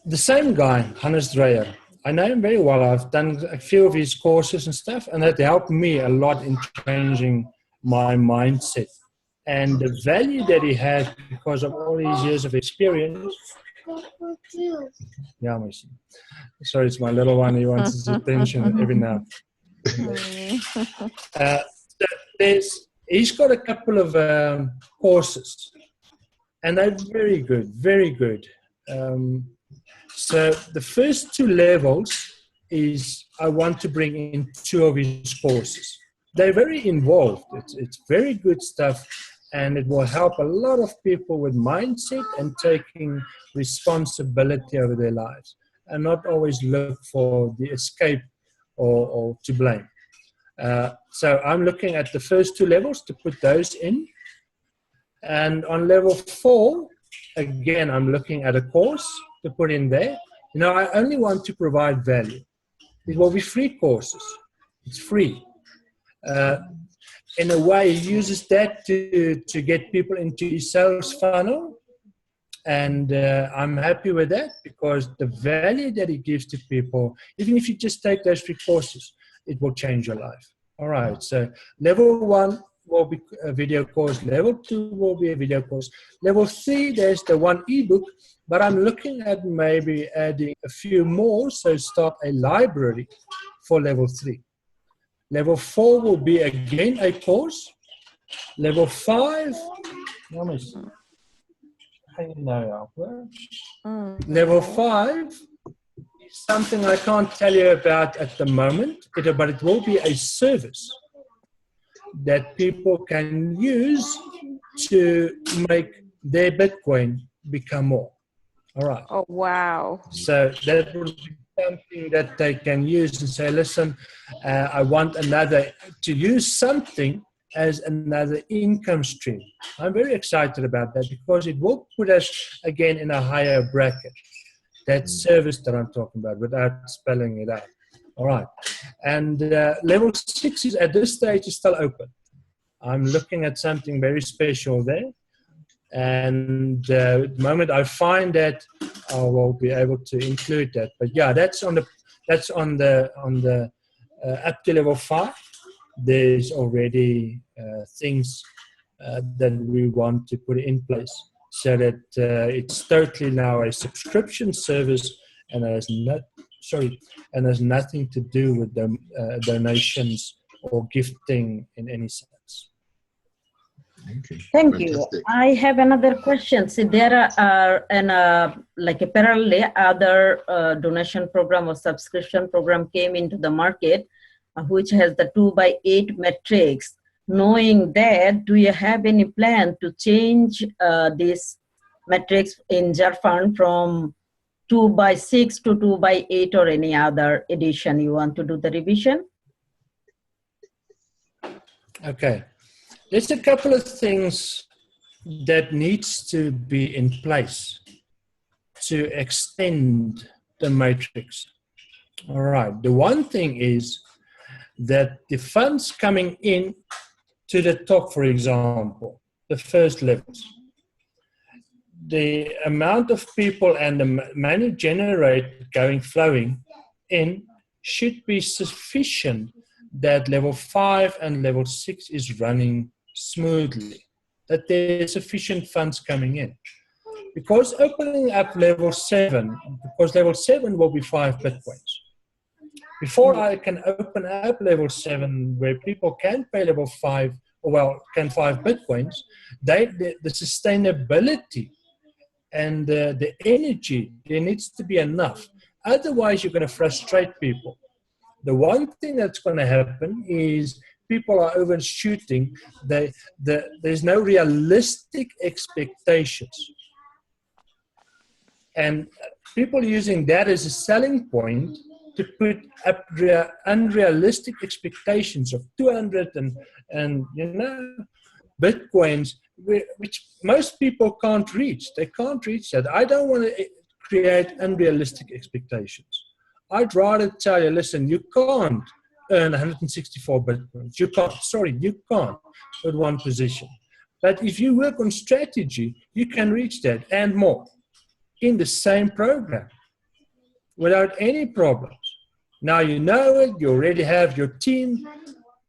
the same guy, Hannes Dreyer. I know him very well. I've done a few of his courses and stuff, and that helped me a lot in changing my mindset. And the value that he had because of all these years of experience. Yeah, sorry, it's my little one. He wants his attention every now. He's got a couple of courses, and they're very good, very good. So the first 2 levels is I want to bring in 2 of his courses. They're very involved. It's very good stuff, and it will help a lot of people with mindset and taking responsibility over their lives, and not always look for the escape or to blame. So I'm looking at the first 2 levels to put those in. And on level 4, again, I'm looking at a course to put in there. I only want to provide value. It will be free courses. It's free. In a way, he uses that to get people into his sales funnel. And I'm happy with that, because the value that he gives to people, even if you just take those free courses, it will change your life. All right. So level 1 will be a video course. Level 2 will be a video course. Level 3, there's the 1 ebook, but I'm looking at maybe adding a few more. So start a library for level 3. Level 4 will be again a course. Level 5, level 5 is something I can't tell you about at the moment, but it will be a service that people can use to make their Bitcoin become more. All right. Oh, wow. So that will be something that they can use and say, listen, I want to use something as another income stream. I'm very excited about that, because it will put us again in a higher bracket. That service that I'm talking about, without spelling it out. All right. And level 6 is at this stage is still open. I'm looking at something very special there. And the moment I find that, I will be able to include that. But yeah, that's on the up to level 5. There's already things that we want to put in place, so that it's totally now a subscription service, and has nothing to do with donations or gifting in any sense. Okay. Thank Fantastic. you. I have another question. See, there are like a parallel other donation program or subscription program came into the market, which has the 2x8 matrix. Knowing that, do you have any plan to change this matrix in Jarfan from 2x6 to 2x8 or any other edition you want to do the revision? Okay. There's a couple of things that needs to be in place to extend the matrix. All right. The one thing is that the funds coming in to the top, for example, the first levels, the amount of people and the money generated flowing in should be sufficient that level 5 and level 6 is running smoothly, that there's sufficient funds coming in. Because opening up level 7, because level 7 will be 5 Bitcoins. Before I can open up level 7 where people can pay level 5, or well, can 5 Bitcoins, the sustainability and the energy, there needs to be enough. Otherwise, you're going to frustrate people. The one thing that's going to happen is people are overshooting. There's no realistic expectations. And people using that as a selling point to put up unrealistic expectations of 200 and Bitcoins, which most people can't reach. They can't reach that. I don't want to create unrealistic expectations. I'd rather tell you, listen, you can't earn 164 Bitcoins. You can't with one position. But if you work on strategy, you can reach that and more in the same program without any problems. Now you know it, you already have your team,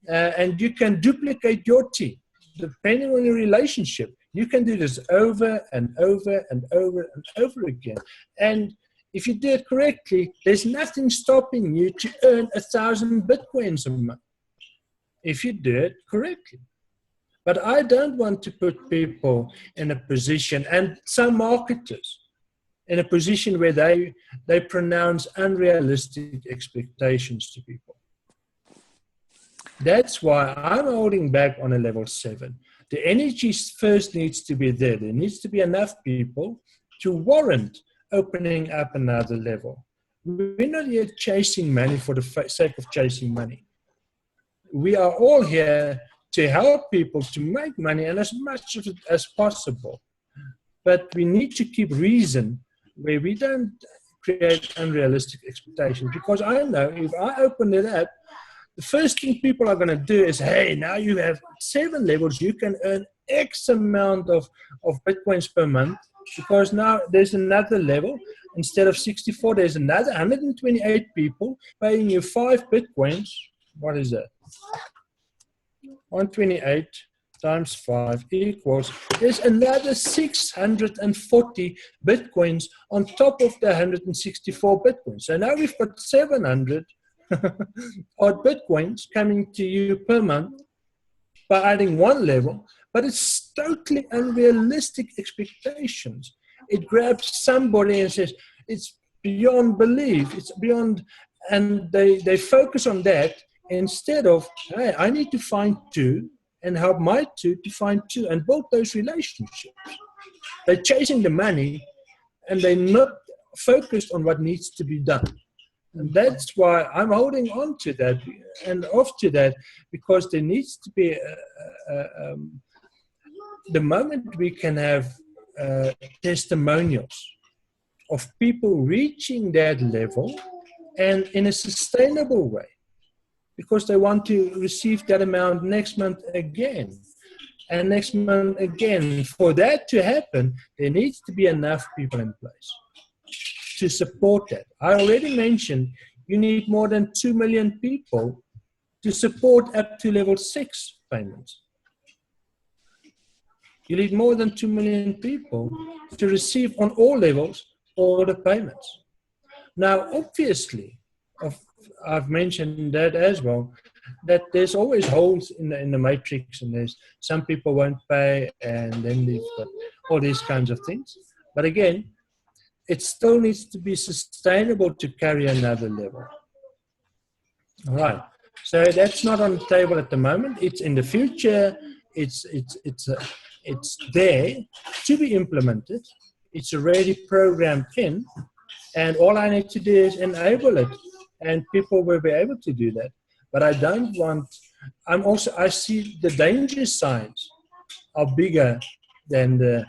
and you can duplicate your team. Depending on your relationship, you can do this over and over and over and over again. And if you do it correctly, there's nothing stopping you to earn 1,000 Bitcoins a month if you do it correctly. But I don't want to put people in a position, and some marketers, in a position where they pronounce unrealistic expectations to people. That's why I'm holding back on a level 7. The energy first needs to be there. There needs to be enough people to warrant opening up another level. We're not here chasing money for the sake of chasing money. We are all here to help people to make money, and as much of it as possible. But we need to keep reason where we don't create unrealistic expectations. Because I know if I open it up, the first thing people are going to do is, hey, now you have 7 levels, you can earn X amount of Bitcoins per month, because now there's another level. Instead of 64, there's another 128 people paying you 5 Bitcoins. What is that? 128 times 5 equals, there's another 640 Bitcoins on top of the 164 Bitcoins. So now we've got 700 odd Bitcoins coming to you per month by adding one level, but it's totally unrealistic expectations. It grabs somebody and says, it's beyond belief, it's beyond, and they focus on that instead of, hey, I need to find 2 and help my 2 to find 2 and build those relationships. They're chasing the money and they're not focused on what needs to be done. And that's why I'm holding on to that and off to that, because there needs to be the moment we can have testimonials of people reaching that level and in a sustainable way, because they want to receive that amount next month again and next month again. For that to happen, there needs to be enough people in place to support that. I already mentioned you need more than 2 million people to support up to level 6 payments. You need more than 2 million people to receive on all levels all the payments. Now, obviously, I've mentioned that as well, that there's always holes in the matrix, and there's some people won't pay, and then they've got all these kinds of things. But again, it still needs to be sustainable to carry another level. All right. So that's not on the table at the moment. It's in the future. It's there to be implemented. It's already programmed in, and all I need to do is enable it, and people will be able to do that. But I don't want I see the danger signs are bigger than the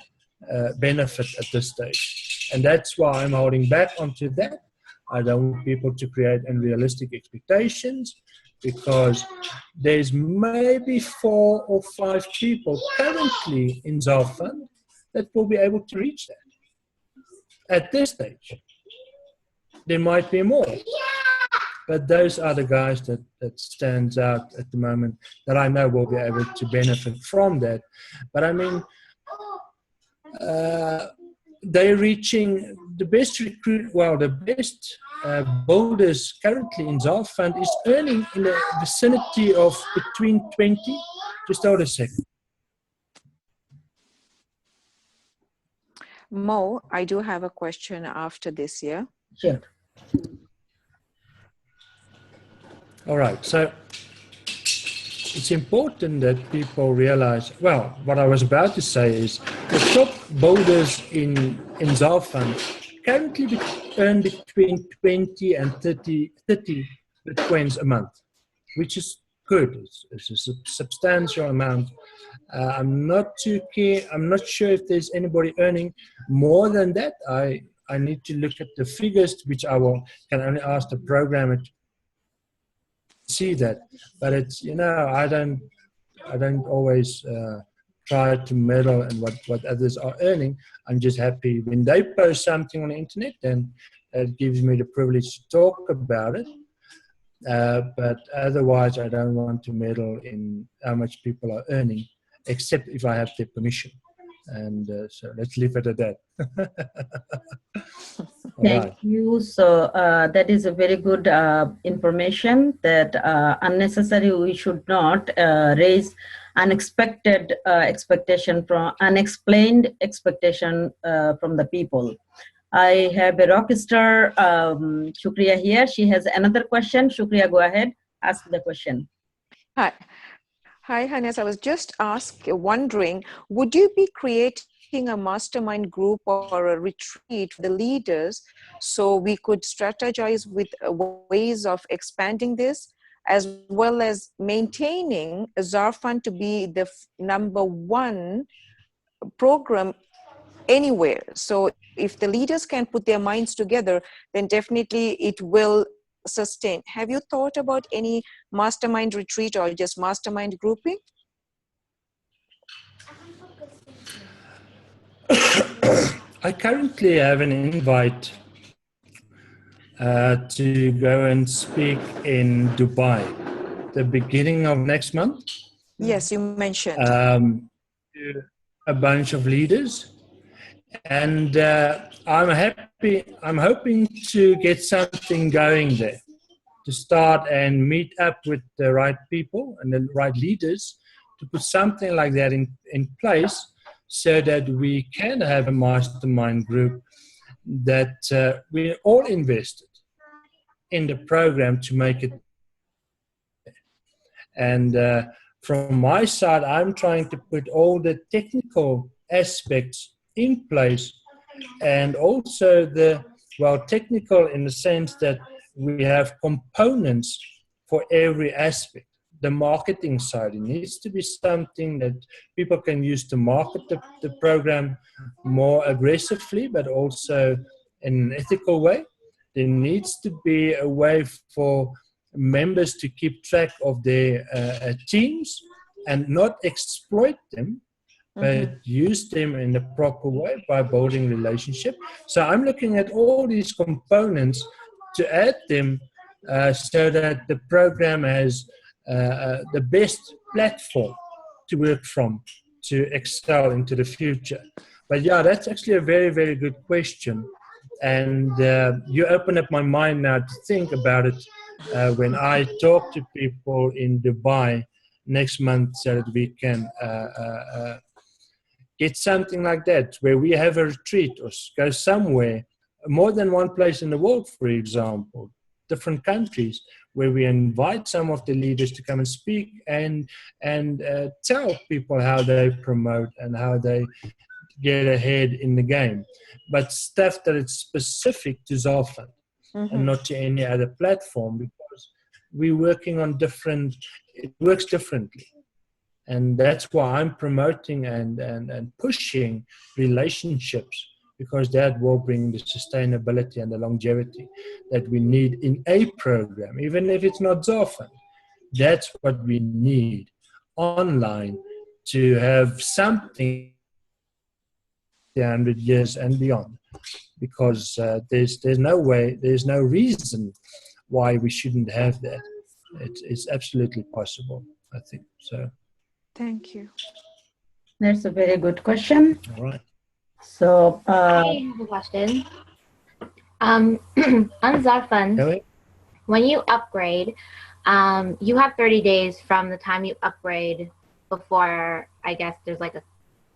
benefit at this stage. And that's why I'm holding back onto that. I don't want people to create unrealistic expectations, because there's maybe 4 or 5 people currently in Zalfand that will be able to reach that at this stage. There might be more, but those are the guys that stands out at the moment that I know will be able to benefit from that. But I mean, they're reaching the best builders currently in Zalfand is earning in the vicinity of between 20. Just hold a second. Mo, I do have a question after this, yeah? Sure. All right, so it's important that people realize, well, what I was about to say is the top builders in Zalfand currently earn between 20 and 30 Bitcoins a month, which is good. It's a substantial amount. I'm not sure if there's anybody earning more than that. I need to look at the figures, which can only ask the programmer to see that. But it's, I don't always try to meddle in what others are earning. I'm just happy when they post something on the internet, then it gives me the privilege to talk about it. But otherwise, I don't want to meddle in how much people are earning, except if I have their permission. And so let's leave it at that. Thank you. So that is a very good information that unnecessary. We should not raise unexpected expectation from unexplained expectation from the people. I have a rock star, Shukriya here. She has another question. Shukriya, go ahead. Ask the question. Hi, Hannes. I was just wondering, would you be creating a mastermind group or a retreat for the leaders so we could strategize with ways of expanding this, as well as maintaining Zalfand to be the #1 program anywhere? So if the leaders can put their minds together, then definitely it will sustain. Have you thought about any mastermind retreat or just mastermind grouping? I currently have an invite to go and speak in Dubai, the beginning of next month. Yes, you mentioned. To a bunch of leaders. And I'm hoping to get something going there, to start and meet up with the right people and the right leaders to put something like that in place, so that we can have a mastermind group that we're all invested in the program to make it. And from my side, I'm trying to put all the technical aspects in place, and also technical in the sense that we have components for every aspect. The marketing side, it needs to be something that people can use to market the program more aggressively, but also in an ethical way. There needs to be a way for members to keep track of their teams and not exploit them, but use them in the proper way by building relationship. So I'm looking at all these components to add them so that the program has the best platform to work from to excel into the future. But yeah, that's actually a very, very good question. And you open up my mind now to think about it when I talk to people in Dubai next month, so that we can get something like that, where we have a retreat or go somewhere, more than one place in the world, for example, different countries, where we invite some of the leaders to come and speak and tell people how they promote and how they get ahead in the game. But stuff that is specific to Zalfand and not to any other platform, because we're working on different, it works differently. And that's why I'm promoting and pushing relationships, because that will bring the sustainability and the longevity that we need in a program, even if it's not Zafan. That's what we need online to have something 100 years and beyond, because there's no way, there's no reason why we shouldn't have that. It's absolutely possible, I think. So Thank you. That's a very good question. all right. So, I have a question. On Zarfund, Kelly? when you upgrade, you have 30 days from the time you upgrade before, I guess, there's like a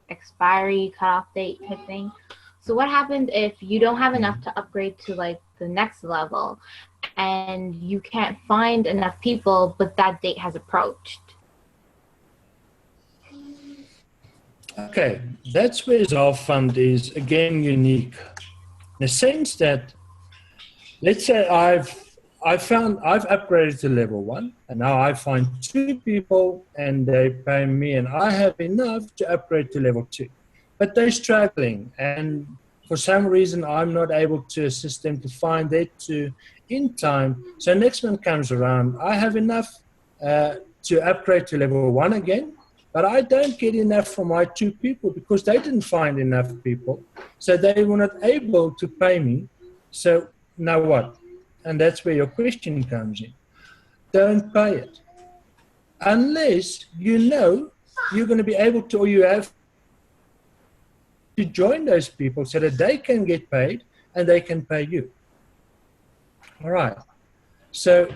expiry cutoff date type thing. So what happens if you don't have enough to upgrade to like the next level and you can't find enough people, but that date has approached? Okay, that's where Zalfund is again unique, in the sense that, let's say I've upgraded to level 1, and now I find 2 people and they pay me, and I have enough to upgrade to level 2, but they're struggling, and for some reason I'm not able to assist them to find their 2 in time. So next month comes around, I have enough to upgrade to level 1 again, but I don't get enough for my 2 people because they didn't find enough people. So they were not able to pay me. So now what? And that's where your question comes in. Don't pay it. Unless you know you're going to be able to, or you have to join those people so that they can get paid and they can pay you. All right. So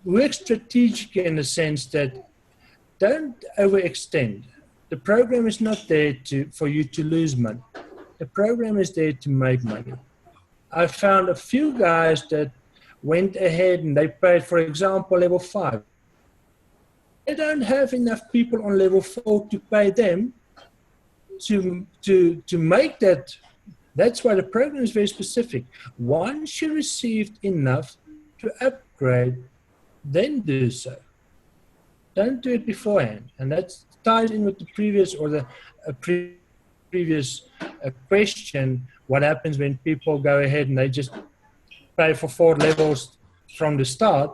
work strategically in the sense that don't overextend. The program is not there for you to lose money. The program is there to make money. I found a few guys that went ahead and they paid, for example, level 5. They don't have enough people on level 4 to pay them to make that. That's why the program is very specific. Once you received enough to upgrade, then do so. Don't do it beforehand. And that ties in with the previous previous question. What happens when people go ahead and they just pay for 4 levels from the start?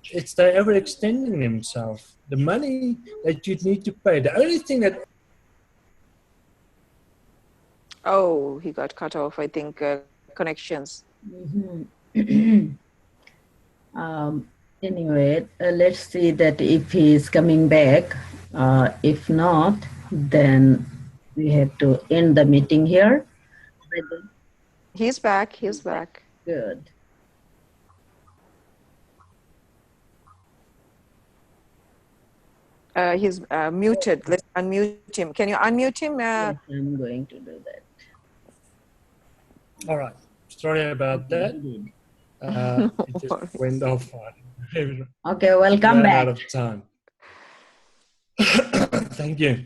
It's they're overextending themselves. The money that you need to pay, the only thing that... Oh, he got cut off, I think, connections. Mm-hmm. Anyway, let's see that if he is coming back. If not, then we have to end the meeting here. He's back. He's back. Good. He's muted. Let's unmute him. Can you unmute him? Yes, I'm going to do that. All right. Sorry about that. It just went off. Okay, welcome Ran back. out of time. Thank you.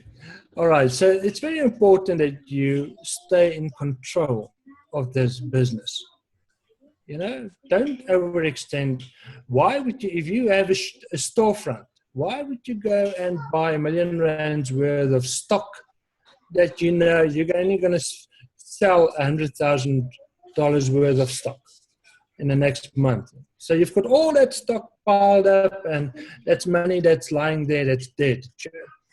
All right. So it's very important that you stay in control of this business. You know, don't overextend. Why would you, if you have a storefront, why would you go and buy R1 million worth of stock that you know you're only going to sell $100,000 worth of stock in the next month? So you've got all that stock piled up, and that's money that's lying there, that's dead.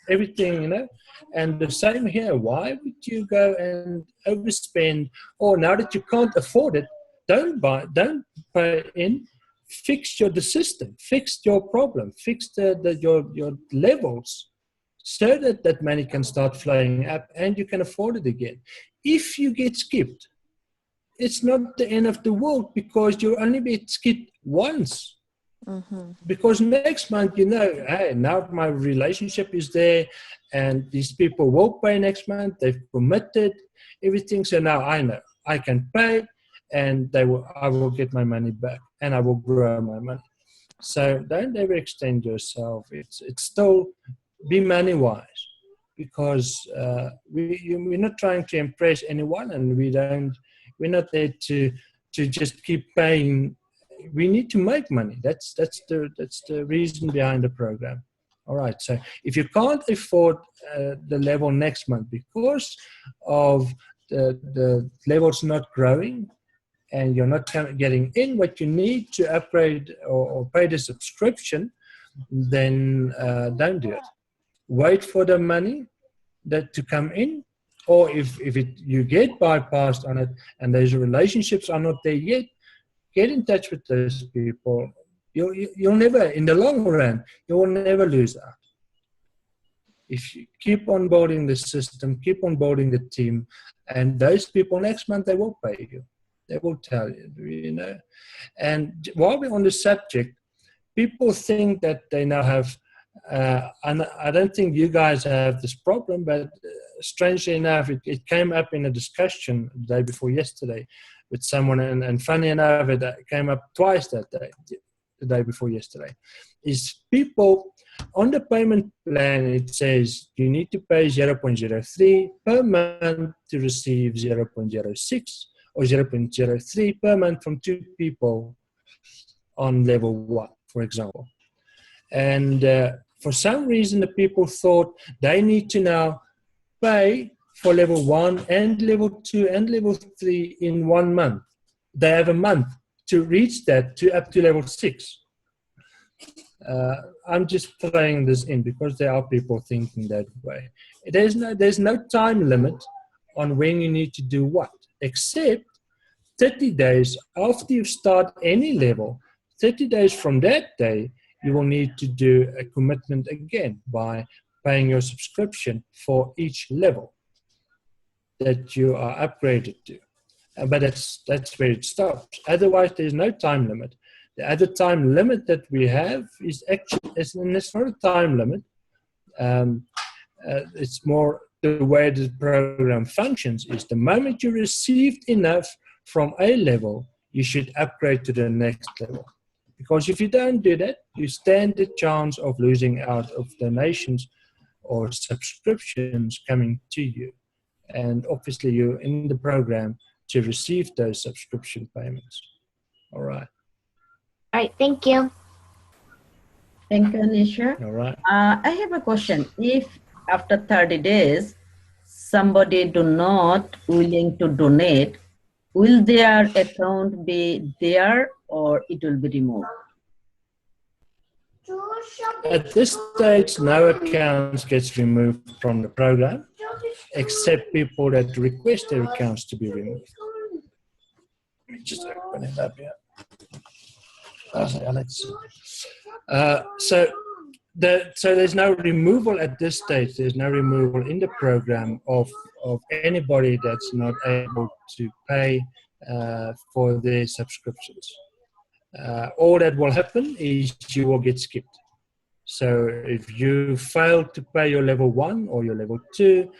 Everything, you know. And the same here. Why would you go and overspend? Or now that you can't afford it, don't pay in. Fix the system, fix your problem, fix your levels, so that that money can start flowing up and you can afford it again. If you get skipped, it's not the end of the world, because you'll only be skipped once. Mm-hmm. Because next month, you know, hey, now my relationship is there and these people will pay next month. They've committed everything. So now I know I can pay, and I will get my money back, and I will grow my money. So don't ever extend yourself. It's still be money wise, because we're not trying to impress anyone, and we're not there to just keep paying we need to make money. That's the reason behind the program. All right. So if you can't afford the level next month because of the levels not growing, and you're not getting in what you need to upgrade or pay the subscription, then don't do it. Wait for the money to come in, or if you get bypassed on it and those relationships are not there yet, get in touch with those people. You'll never, in the long run, you will never lose out. If you keep on building the system, keep on building the team, and those people next month, they will pay you. They will tell you, you know. And while we're on the subject, people think that they now have, and I don't think you guys have this problem, but strangely enough, it came up in a discussion the day before yesterday with someone, and funny enough, it came up twice that day, the day before yesterday, is people on the payment plan, it says you need to pay 0.03 per month to receive 0.06 or 0.03 per month from 2 people on level 1, for example. And for some reason, the people thought they need to now pay for level 1 and level 2 and level 3 in 1 month. They have a month to reach that up to level 6. I'm just throwing this in because there are people thinking that way. There's no time limit on when you need to do what, except 30 days after you start any level. 30 days from that day, you will need to do a commitment again by paying your subscription for each level that you are upgraded to. But that's where it stops. Otherwise, there's no time limit. The other time limit that we have is actually, and it's not a time limit. It's more the way the program functions is the moment you received enough from a level, you should upgrade to the next level. Because if you don't do that, you stand the chance of losing out of donations or subscriptions coming to you. And obviously you're in the program to receive those subscription payments. All right. All right, thank you. Thank you, Anisha. All right. I have a question. If after 30 days, somebody do not willing to donate, will their account be there or it will be removed? At this stage, no accounts gets removed from the program, except people that request their accounts to be removed. Let me just open it up here. So there's no removal at this stage. There's no removal in the program of anybody that's not able to pay for their subscriptions. All that will happen is you will get skipped. So if you fail to pay your level 1 or your level 2,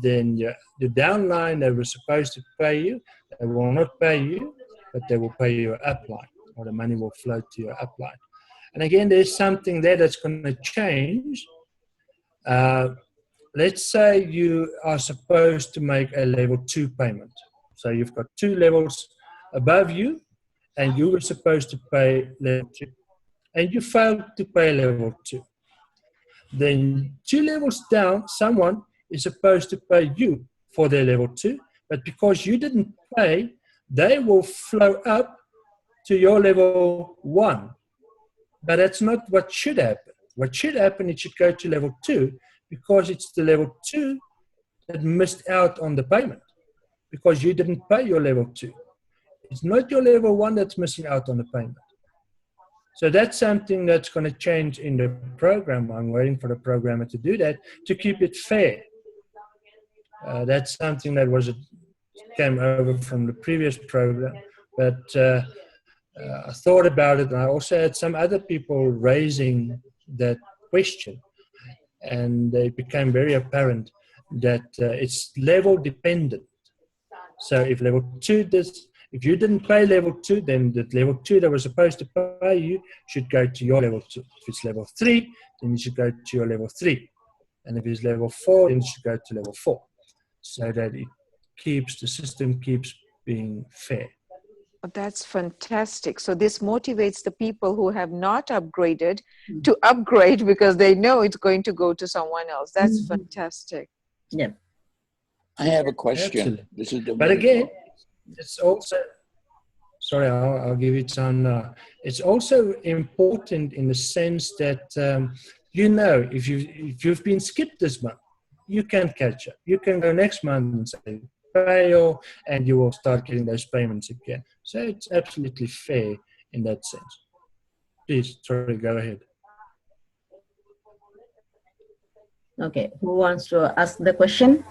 then the downline that was supposed to pay you, they will not pay you, but they will pay your upline, or the money will flow to your upline. And again, there's something there that's going to change. Let's say you are supposed to make a level 2 payment. So you've got 2 levels above you, and you were supposed to pay level 2. And you failed to pay level 2. Then 2 levels down, someone is supposed to pay you for their level 2, but because you didn't pay, they will flow up to your level 1. But that's not what should happen. What should happen, it should go to level 2, because it's the level 2 that missed out on the payment, because you didn't pay your level 2. It's not your level 1 that's missing out on the payment. So that's something that's going to change in the program. I'm waiting for the programmer to do that to keep it fair. That's something that came over from the previous program, but I thought about it, and I also had some other people raising that question, and it became very apparent that it's level dependent. So if level 2 if you didn't pay level 2, then the level 2 that was supposed to pay you should go to your level 2. If it's level 3, then you should go to your level 3. And if it's level 4, then you should go to level 4. So that the system keeps being fair. That's fantastic. So this motivates the people who have not upgraded to upgrade because they know it's going to go to someone else. That's fantastic. Yeah. I have a question. Absolutely. This is But again, it's also, sorry, I'll give you time now. It's also important in the sense that, you know, if you've been skipped this month, you can catch up. You can go next month and say, pay, and you will start getting those payments again. So it's absolutely fair in that sense. Please, sorry, go ahead. Okay, who wants to ask the question?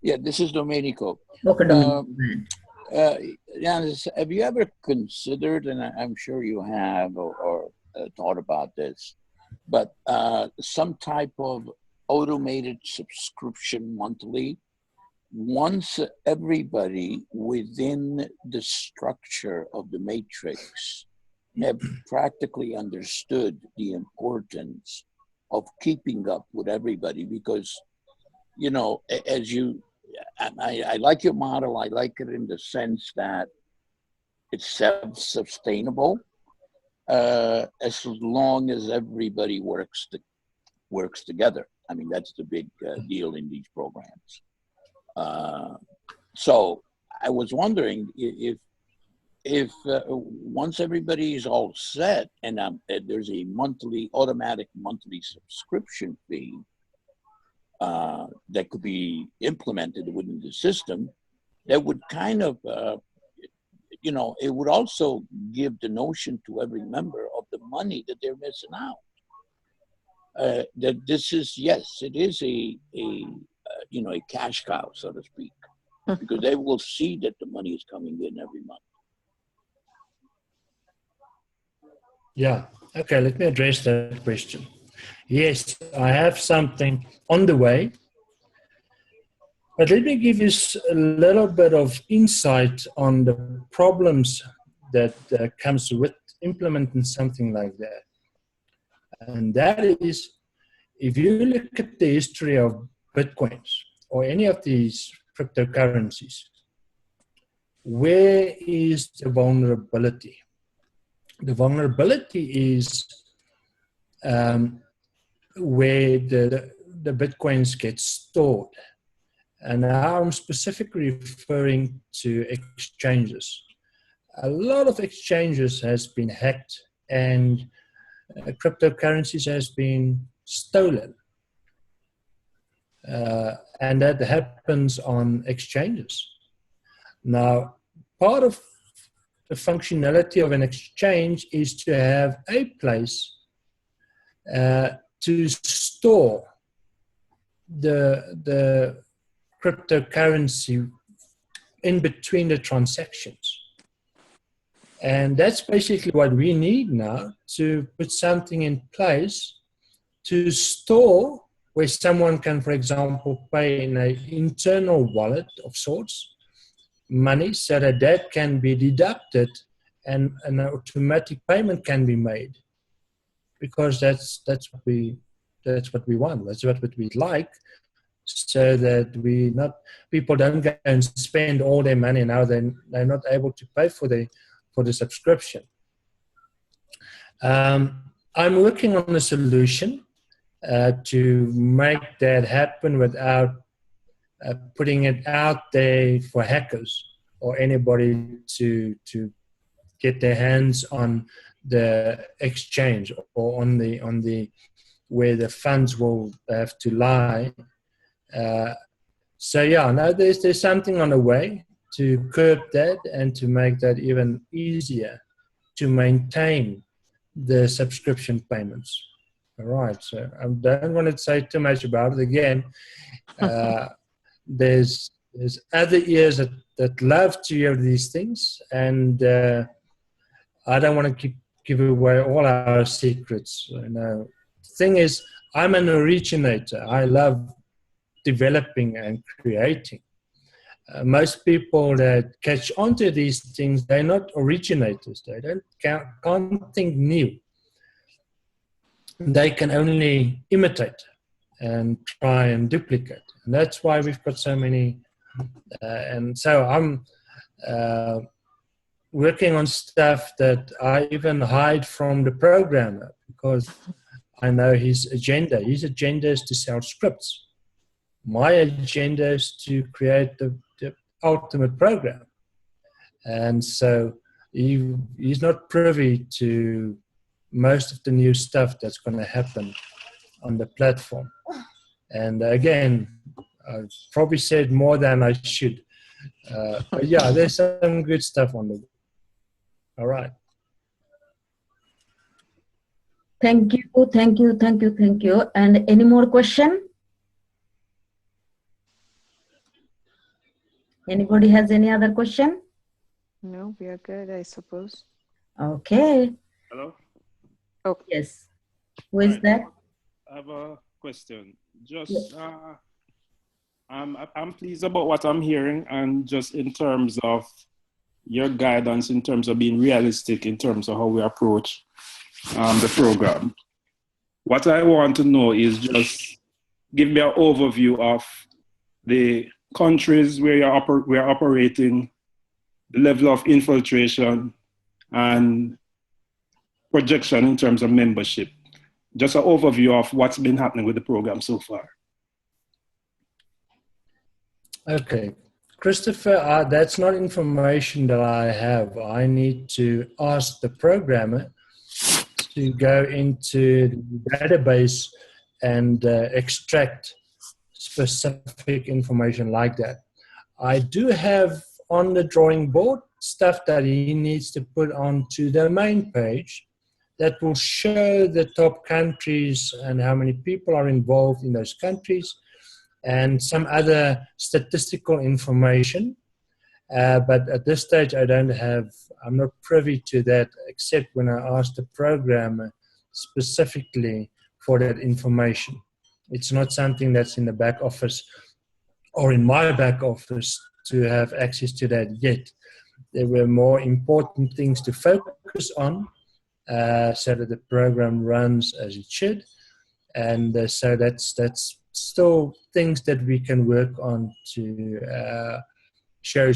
Yeah, this is Domenico. Okay, Domenico. Giannis, have you ever considered, and I'm sure you have, or thought about this, but some type of automated subscription monthly, once everybody within the structure of the matrix have practically understood the importance of keeping up with everybody, because, you know, as you, I like your model. I like it in the sense that it's self-sustainable, as long as everybody works together. I mean, that's the big deal in these programs. So I was wondering if once everybody is all set and there's a automatic monthly subscription fee that could be implemented within the system, that would kind of, you know, it would also give the notion to every member of the money that they're missing out. That this is, yes, it is a you know, a cash cow, so to speak, because they will see that the money is coming in every month. Yeah, okay, let me address that question. Yes, I have something on the way, but let me give you a little bit of insight on the problems that comes with implementing something like that. And that is, if you look at the history of Bitcoins or any of these cryptocurrencies, where is the vulnerability? The vulnerability is where the Bitcoins get stored. And now I'm specifically referring to exchanges. A lot of exchanges has been hacked and cryptocurrencies has been stolen. And that happens on exchanges. Now, part of the functionality of an exchange is to have a place to store the cryptocurrency in between the transactions. And that's basically what we need now, to put something in place to store where someone can, for example, pay in an internal wallet of sorts, money, so that that can be deducted and an automatic payment can be made. Because that's what we want. That's what we'd like, so that people don't go and spend all their money now. They're not able to pay for the subscription. I'm working on a solution to make that happen without putting it out there for hackers or anybody to get their hands on the exchange or on the where the funds will have to lie. So yeah, no, there's something on the way to curb that and to make that even easier to maintain the subscription payments. All right, so I don't want to say too much about it. Again, there's other ears that love to hear these things, and I don't want to give away all our secrets. You know, the thing is, I'm an originator. I love developing and creating. Most people that catch onto these things, they're not originators. They can't think new. They can only imitate and try and duplicate. And that's why we've got so many. And so I'm working on stuff that I even hide from the programmer because I know his agenda. His agenda is to sell scripts. My agenda is to create the ultimate program. And so he's not privy to most of the new stuff that's going to happen on the platform. And again, I've probably said more than I should. But yeah, there's some good stuff on the. All right. Thank you, thank you, thank you, thank you. And any more question? Anybody has any other question? No, we are good, I suppose. Okay. Hello? Oh, Yes. Who is Right. that? I have a question. Just, I'm pleased about what I'm hearing, and just in terms of your guidance, in terms of being realistic, in terms of how we approach the program. What I want to know is just give me an overview of the countries where we are operating, the level of infiltration, and projection in terms of membership. Just an overview of what's been happening with the program so far. Okay. Christopher, that's not information that I have. I need to ask the programmer to go into the database and extract specific information like that. I do have on the drawing board stuff that he needs to put onto the main page that will show the top countries and how many people are involved in those countries and some other statistical information. But at this stage, I'm not privy to that except when I ask the programmer specifically for that information. It's not something that's in the back office or in my back office to have access to that yet. There were more important things to focus on so that the program runs as it should. And so that's still things that we can work on to show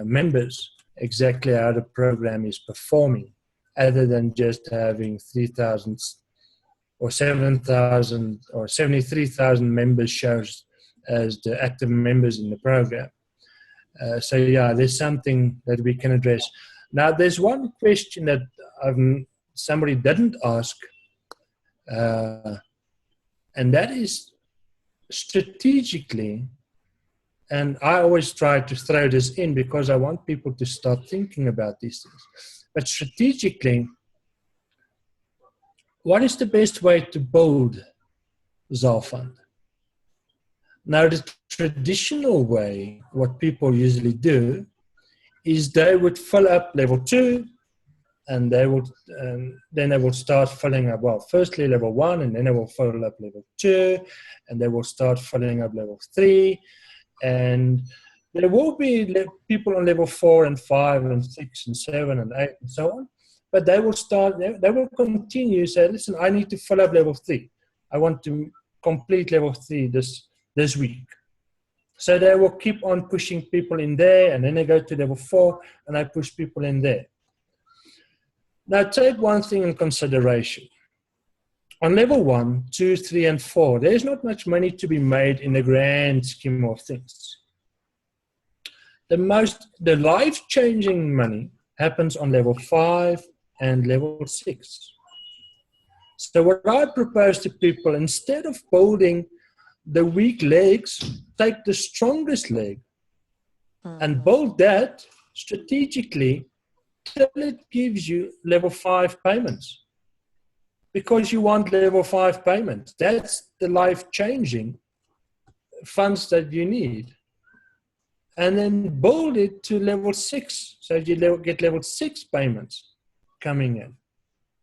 members exactly how the program is performing, other than just having 3,000 or 7,000 or 73,000 members shows as the active members in the program. So yeah, there's something that we can address. Now, there's one question that somebody didn't ask, and that is strategically, and I always try to throw this in because I want people to start thinking about these things. But strategically, what is the best way to build Zalfund? Now, the traditional way, what people usually do, is they would fill up level 2, and then they will start filling up, well, firstly level 1, and then they will fill up level 2, and they will start filling up level 3, and there will be people on level 4 and 5 and 6 and 7 and 8 and so on, but they will continue, say, listen, I need to fill up level 3. I want to complete level 3 this week. So they will keep on pushing people in there, and then they go to level 4, and I push people in there. Now, take one thing in consideration. On level 1, 2, 3, and 4, there's not much money to be made in the grand scheme of things. The life-changing money happens on level 5 and level 6. So what I propose to people, instead of building the weak legs, take the strongest leg and build that strategically till it gives you level 5 payments. Because you want level 5 payments. That's the life-changing funds that you need. And then build it to level 6, so you get level 6 payments coming in.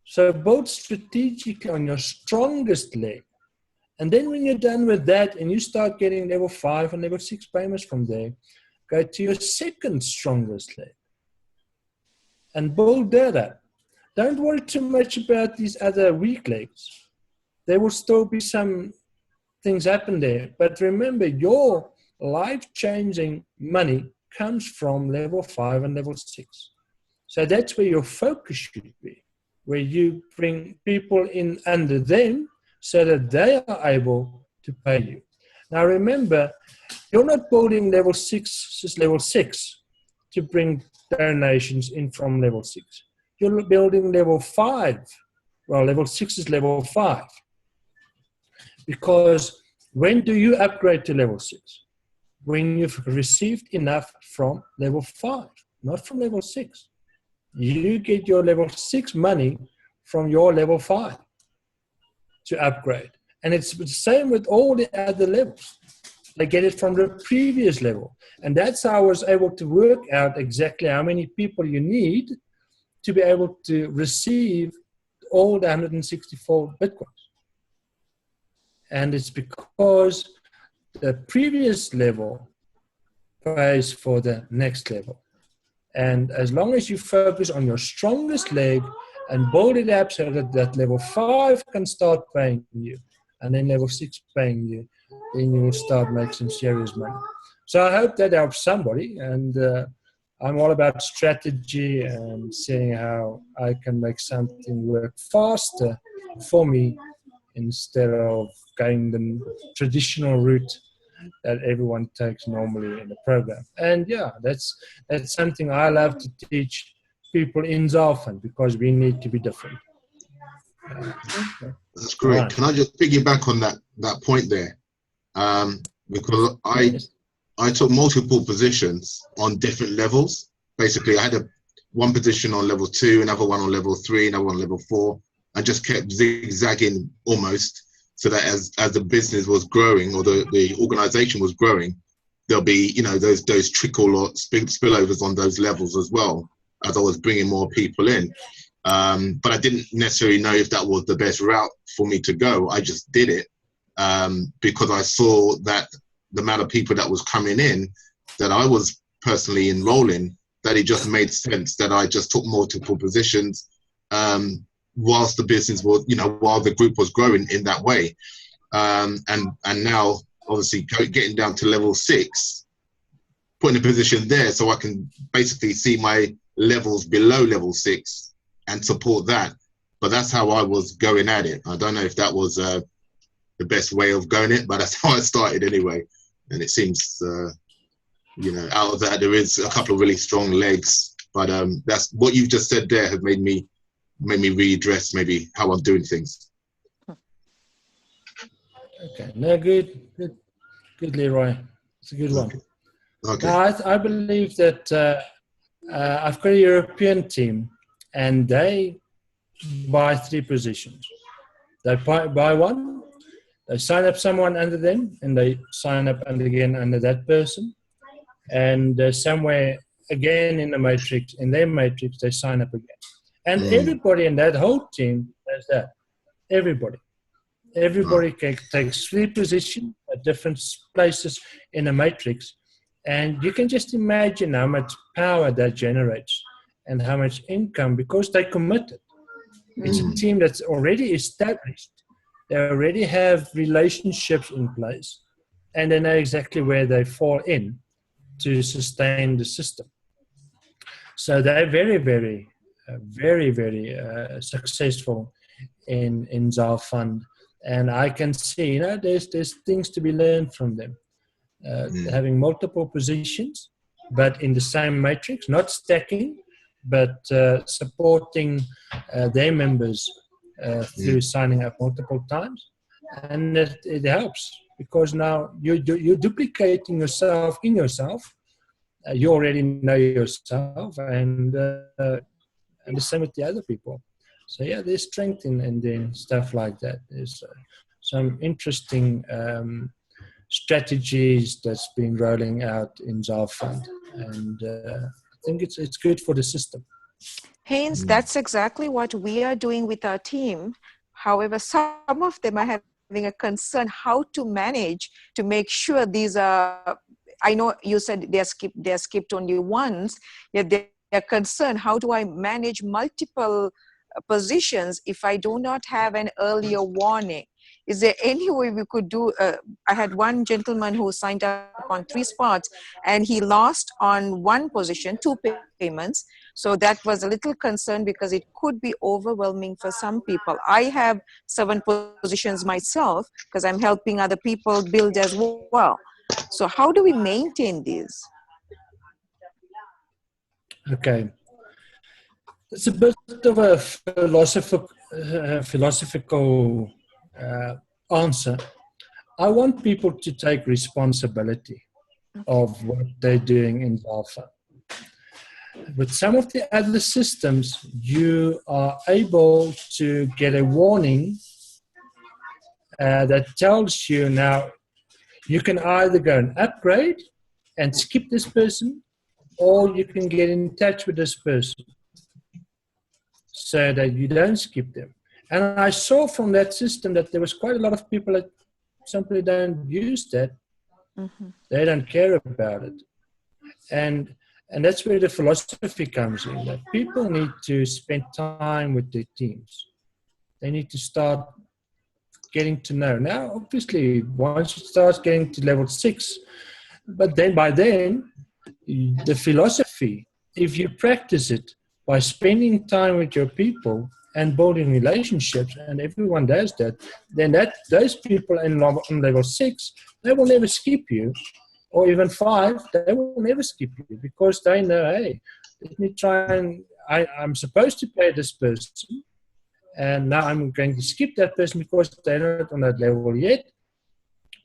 So build strategically on your strongest leg. And then when you're done with that and you start getting level 5 and level 6 payments from there, go to your second strongest leg and build that up. Don't worry too much about these other weak legs. There will still be some things happen there. But remember, your life-changing money comes from level 5 and level 6. So that's where your focus should be, where you bring people in under them so that they are able to pay you. Now remember, you're not building level 6, just level 6 to bring donations in from level 6. You're building level 5. Well, level 6 is level 5. Because when do you upgrade to level 6? When you've received enough from level 5, not from level 6. You get your level 6 money from your level 5 to upgrade. And it's the same with all the other levels. They get it from the previous level. And that's how I was able to work out exactly how many people you need to be able to receive all the 164 Bitcoins. And it's because the previous level pays for the next level. And as long as you focus on your strongest leg and build it up so that, that level 5 can start paying you, and then level 6 paying you, then you will start making some serious money. So I hope that helps somebody. And I'm all about strategy and seeing how I can make something work faster for me instead of going the traditional route that everyone takes normally in the program. And yeah, that's something I love to teach people in Zalfan, because we need to be different. That's great. Right. Can I just piggyback on that point there? Because I took multiple positions on different levels. Basically, I had one position on level 2, another one on level 3, another one on level 4, and just kept zigzagging almost, so that as the business was growing, or the organization was growing, there'll be, you know, those trickle or spillovers on those levels as well, as I was bringing more people in. But I didn't necessarily know if that was the best route for me to go. I just did it because I saw that the amount of people that was coming in, that I was personally enrolling, that it just made sense that I just took multiple positions whilst the business was, you know, while the group was growing in that way. And now, obviously, getting down to level 6, putting a position there so I can basically see my levels below level 6 and support that. But that's how I was going at it. I don't know if that was the best way of going it, but that's how I started anyway. And it seems, you know, out of that, there is a couple of really strong legs. But that's what you've just said there has made me readdress maybe how I'm doing things. Okay, no, good, Leroy. It's a good one. Okay. Now, I believe that I've got a European team, and they buy 3 positions. They buy one, they sign up someone under them, and they sign up again under that person. And somewhere again in the matrix, in their matrix, they sign up again. And everybody in that whole team does that. Everybody takes 3 positions at different places in a matrix. And you can just imagine how much power that generates and how much income, because they committed. It's a team that's already established. They already have relationships in place, and they know exactly where they fall in to sustain the system. So they're very, very successful in Zalfan. And I can see, you know, there's things to be learned from them. Having multiple positions, but in the same matrix, not stacking, but supporting their members through signing up multiple times. And it helps, because now you're duplicating yourself in yourself. You already know yourself, and the same with the other people. So yeah, there's strength in doing stuff like that. There's some interesting strategies that's been rolling out in Zalfan, and I think it's good for the system. Haynes, that's exactly what we are doing with our team. However, some of them are having a concern how to manage to make sure these are, I know you said they're skipped only once, yet they're concerned, how do I manage multiple positions if I do not have an earlier warning? Is there any way we could do, I had one gentleman who signed up on 3 spots and he lost on one position, 2 payments. So that was a little concern because it could be overwhelming for some people. I have 7 positions myself because I'm helping other people build as well. So how do we maintain these? Okay. It's a bit of a philosophical answer. I want people to take responsibility of what they're doing in Zalfa. With some of the other systems, you are able to get a warning that tells you now you can either go and upgrade and skip this person, or you can get in touch with this person so that you don't skip them. And I saw from that system that there was quite a lot of people that simply don't use that. Mm-hmm. They don't care about it. And that's where the philosophy comes in, that people need to spend time with their teams. They need to start getting to know. Now, obviously, once you start getting to level 6, but then by then, the philosophy, if you practice it by spending time with your people and building relationships, and everyone does that, then those people on level 6, they will never skip you, or even 5, they will never skip you because they know, hey, let me try and, I'm supposed to pay this person, and now I'm going to skip that person because they're not on that level yet.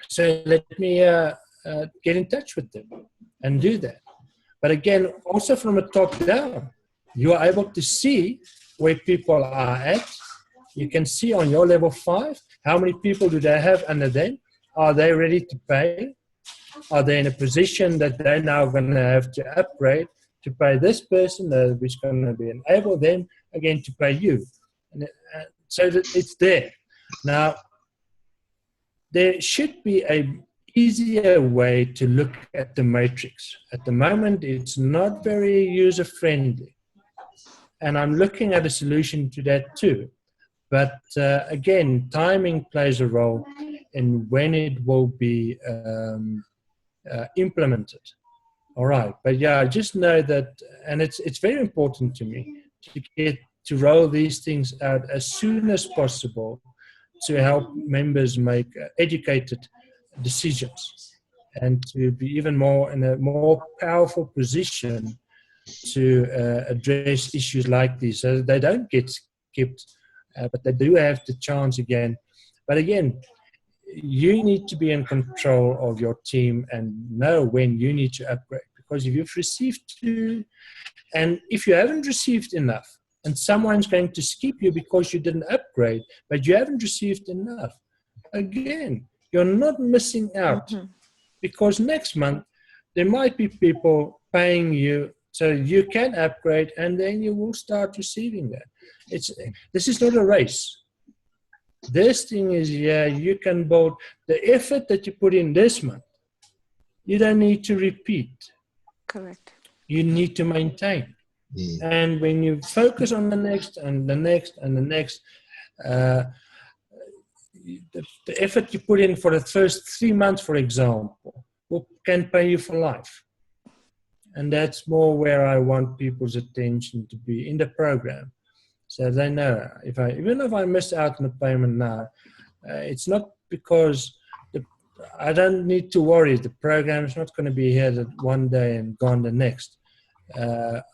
So let me get in touch with them and do that. But again, also from a top down, you are able to see where people are at. You can see on your level 5, how many people do they have under them? Are they ready to pay? Are they in a position that they're now going to have to upgrade to pay this person, which is going to enable them again to pay you? And, so that it's there. Now, there should be an easier way to look at the matrix. At the moment, it's not very user-friendly. And I'm looking at a solution to that too. But again, timing plays a role in when it will be implemented. All right. But yeah, I just know that, and it's very important to me to get to roll these things out as soon as possible to help members make educated decisions and to be even more in a more powerful position to address issues like these, so that they don't get skipped, but they do have the chance again. But again, you need to be in control of your team and know when you need to upgrade, because if you've received 2, and if you haven't received enough, and someone's going to skip you because you didn't upgrade, but you haven't received enough, again, you're not missing out. Mm-hmm. Because next month, there might be people paying you so you can upgrade, and then you will start receiving that. This is not a race. This thing is, yeah, you can build the effort that you put in this month. You don't need to repeat. Correct. You need to maintain. And when you focus on the next and the next and the next, the effort you put in for the first 3 months, for example, can pay you for life. And that's more where I want people's attention to be in the program. So they know, even if I miss out on the payment now, it's not because I don't need to worry. The program is not going to be here one day and gone the next.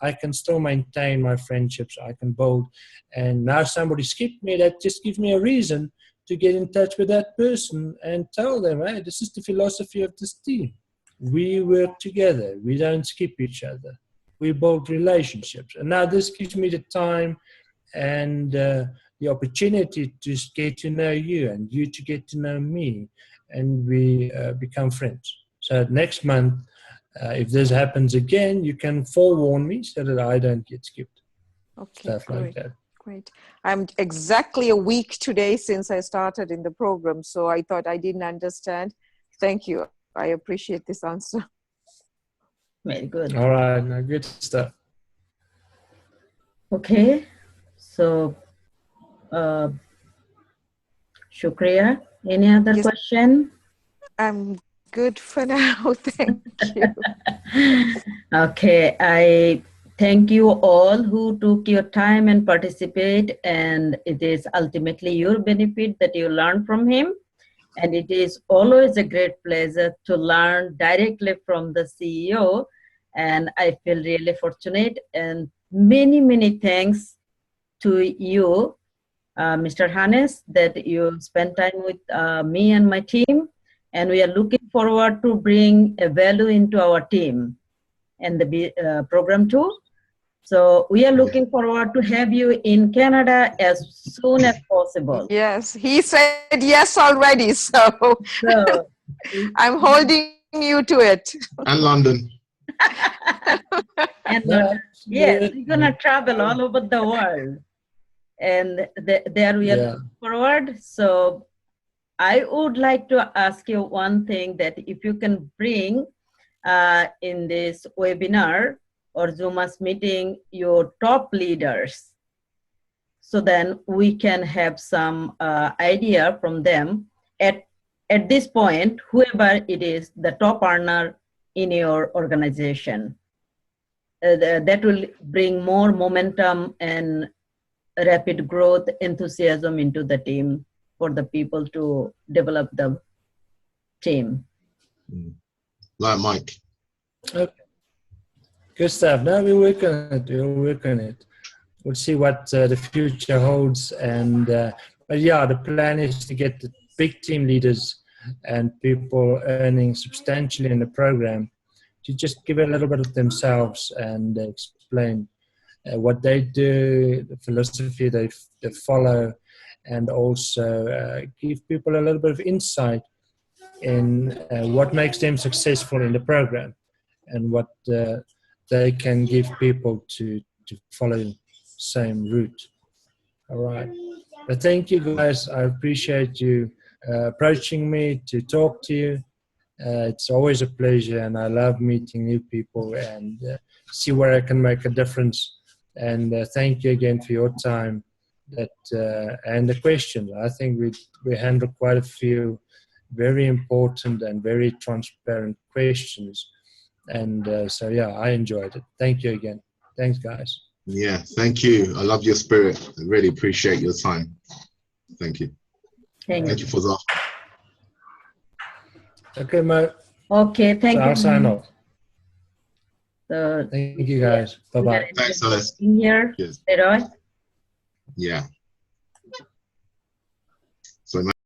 I can still maintain my friendships. I can build. And now somebody skipped me, that just gives me a reason to get in touch with that person and tell them, hey, this is the philosophy of this team. We work together. We don't skip each other. We build relationships. And now this gives me the time and the opportunity to get to know you and you to get to know me. And we become friends. So next month, if this happens again, you can forewarn me so that I don't get skipped. Okay, stuff great, like that. Great. I'm exactly a week today since I started in the program, so I thought I didn't understand. Thank you. I appreciate this answer. Very good. All right, now good stuff. Okay, so Shukriya, Any other Yes. question? I'm good for now. Thank you. Okay, I thank you all who took your time and participate, and it is ultimately your benefit that you learn from him. And it is always a great pleasure to learn directly from the CEO. And I feel really fortunate, and many, many thanks to you, Mr. Hannes, that you spent time with me and my team. And we are looking forward to bring a value into our team and the program too. So we are looking forward to have you in Canada as soon as possible. Yes, he said yes already. So So, I'm holding you to it. And London. and No, yes, good. we're gonna travel all over the world, and there we are Yeah. looking forward. So I would like to ask you one thing, that if you can bring in this webinar or Zoomas meeting your top leaders, so then we can have some idea from them at this point, whoever it is, the top earner in your organization. That will bring more momentum and rapid growth, enthusiasm into the team for the people to develop the team. Like Mike. Okay. Good stuff. Now we work on it. We'll work on it. We'll see what the future holds. And but yeah, the plan is to get the big team leaders and people earning substantially in the program to just give a little bit of themselves and explain what they do, the philosophy they follow, and also give people a little bit of insight in what makes them successful in the program and what they can give people to follow same route. All right. But thank you guys. I appreciate you approaching me to talk to you. It's always a pleasure, and I love meeting new people and see where I can make a difference. And thank you again for your time and the questions. I think we handled quite a few very important and very transparent questions. And so, yeah, I enjoyed it. Thank you again. Thanks, guys. Yeah, thank you. I love your spirit. I really appreciate your time. Thank you. Thank you for that. Okay, Mo. Okay, thank So you. I'll sign off. So, Thank you, guys. Bye-bye. Thanks, Alice. being here, Cheers. Leroy. Yeah.